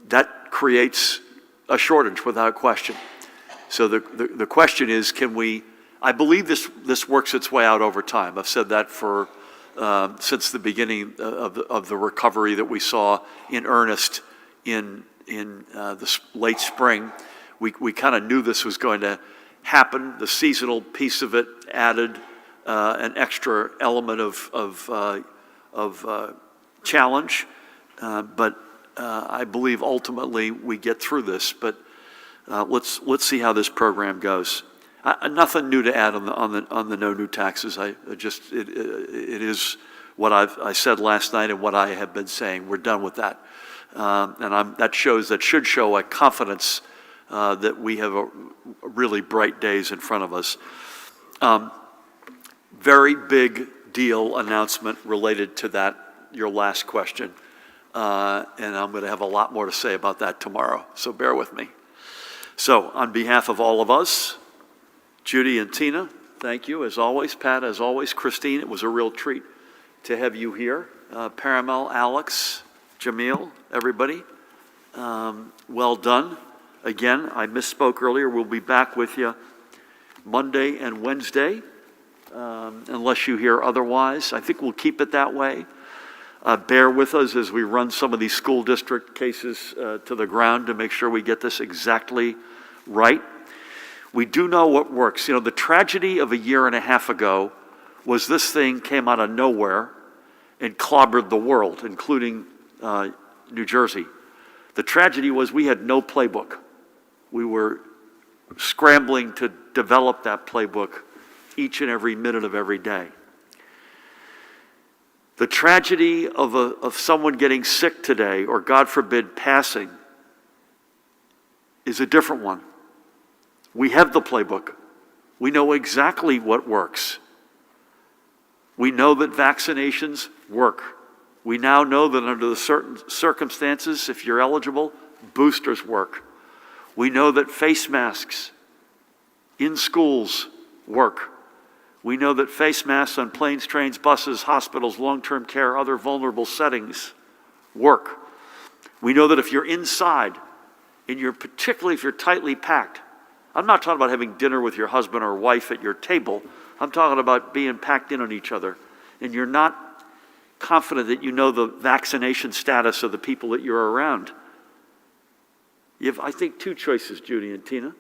that creates a shortage without question. So the question is, can we, I believe this works its way out over time. I've said that for since the beginning of the recovery that we saw in earnest in the late spring. We kind of knew this was going to happen. The seasonal piece of it added an extra element of challenge, but I believe ultimately we get through this. But let's see how this program goes. Nothing new to add on the no new taxes. It is what I said last night and what I have been saying. We're done with that, and that should show a confidence that we have a really bright days in front of us. Very big deal announcement related to that, your last question. And I'm going to have a lot more to say about that tomorrow, so bear with me. So on behalf of all of us, Judy and Tina, thank you as always. Pat, as always. Christine, it was a real treat to have you here. Paramel, Alex, Jamil, everybody, well done. Again, I misspoke earlier. We'll be back with you Monday and Wednesday, unless you hear otherwise. I think we'll keep it that way. Bear with us as we run some of these school district cases to the ground to make sure we get this exactly right. We do know what works. You know, the tragedy of a year and a half ago was this thing came out of nowhere and clobbered the world, including New Jersey. The tragedy was we had no playbook. We were scrambling to develop that playbook each and every minute of every day. The tragedy of someone getting sick today, or God forbid, passing, is a different one. We have the playbook. We know exactly what works. We know that vaccinations work. We now know that under the certain circumstances, if you're eligible, boosters work. We know that face masks in schools work. We know that face masks on planes, trains, buses, hospitals, long-term care, other vulnerable settings work. We know that if you're inside, and particularly if you're tightly packed, I'm not talking about having dinner with your husband or wife at your table. I'm talking about being packed in on each other, and you're not confident that you know the vaccination status of the people that you're around. You have, I think, two choices, Judy and Tina.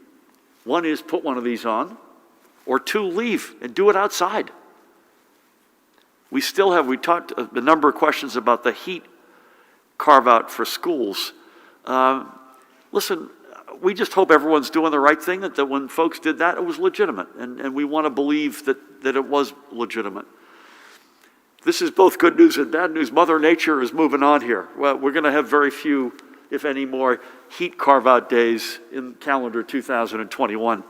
One is put one of these on, or two, leave and do it outside. We talked a number of questions about the heat carve out for schools. Listen, we just hope everyone's doing the right thing, that when folks did that, it was legitimate, and we want to believe that it was legitimate. This is both good news and bad news. Mother Nature is moving on here. Well, we're going to have very few, if any more, heat carve-out days in calendar 2021.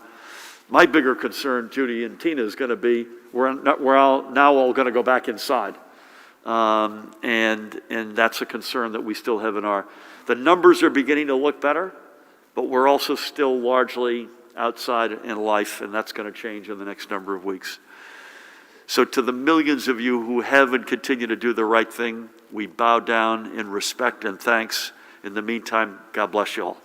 My bigger concern, Judy and Tina, is going to be we're all now all going to go back inside. And that's a concern that we still have in our, the numbers are beginning to look better, but we're also still largely outside in life, and that's going to change in the next number of weeks. So to the millions of you who have and continue to do the right thing, we bow down in respect and thanks. In the meantime, God bless you all.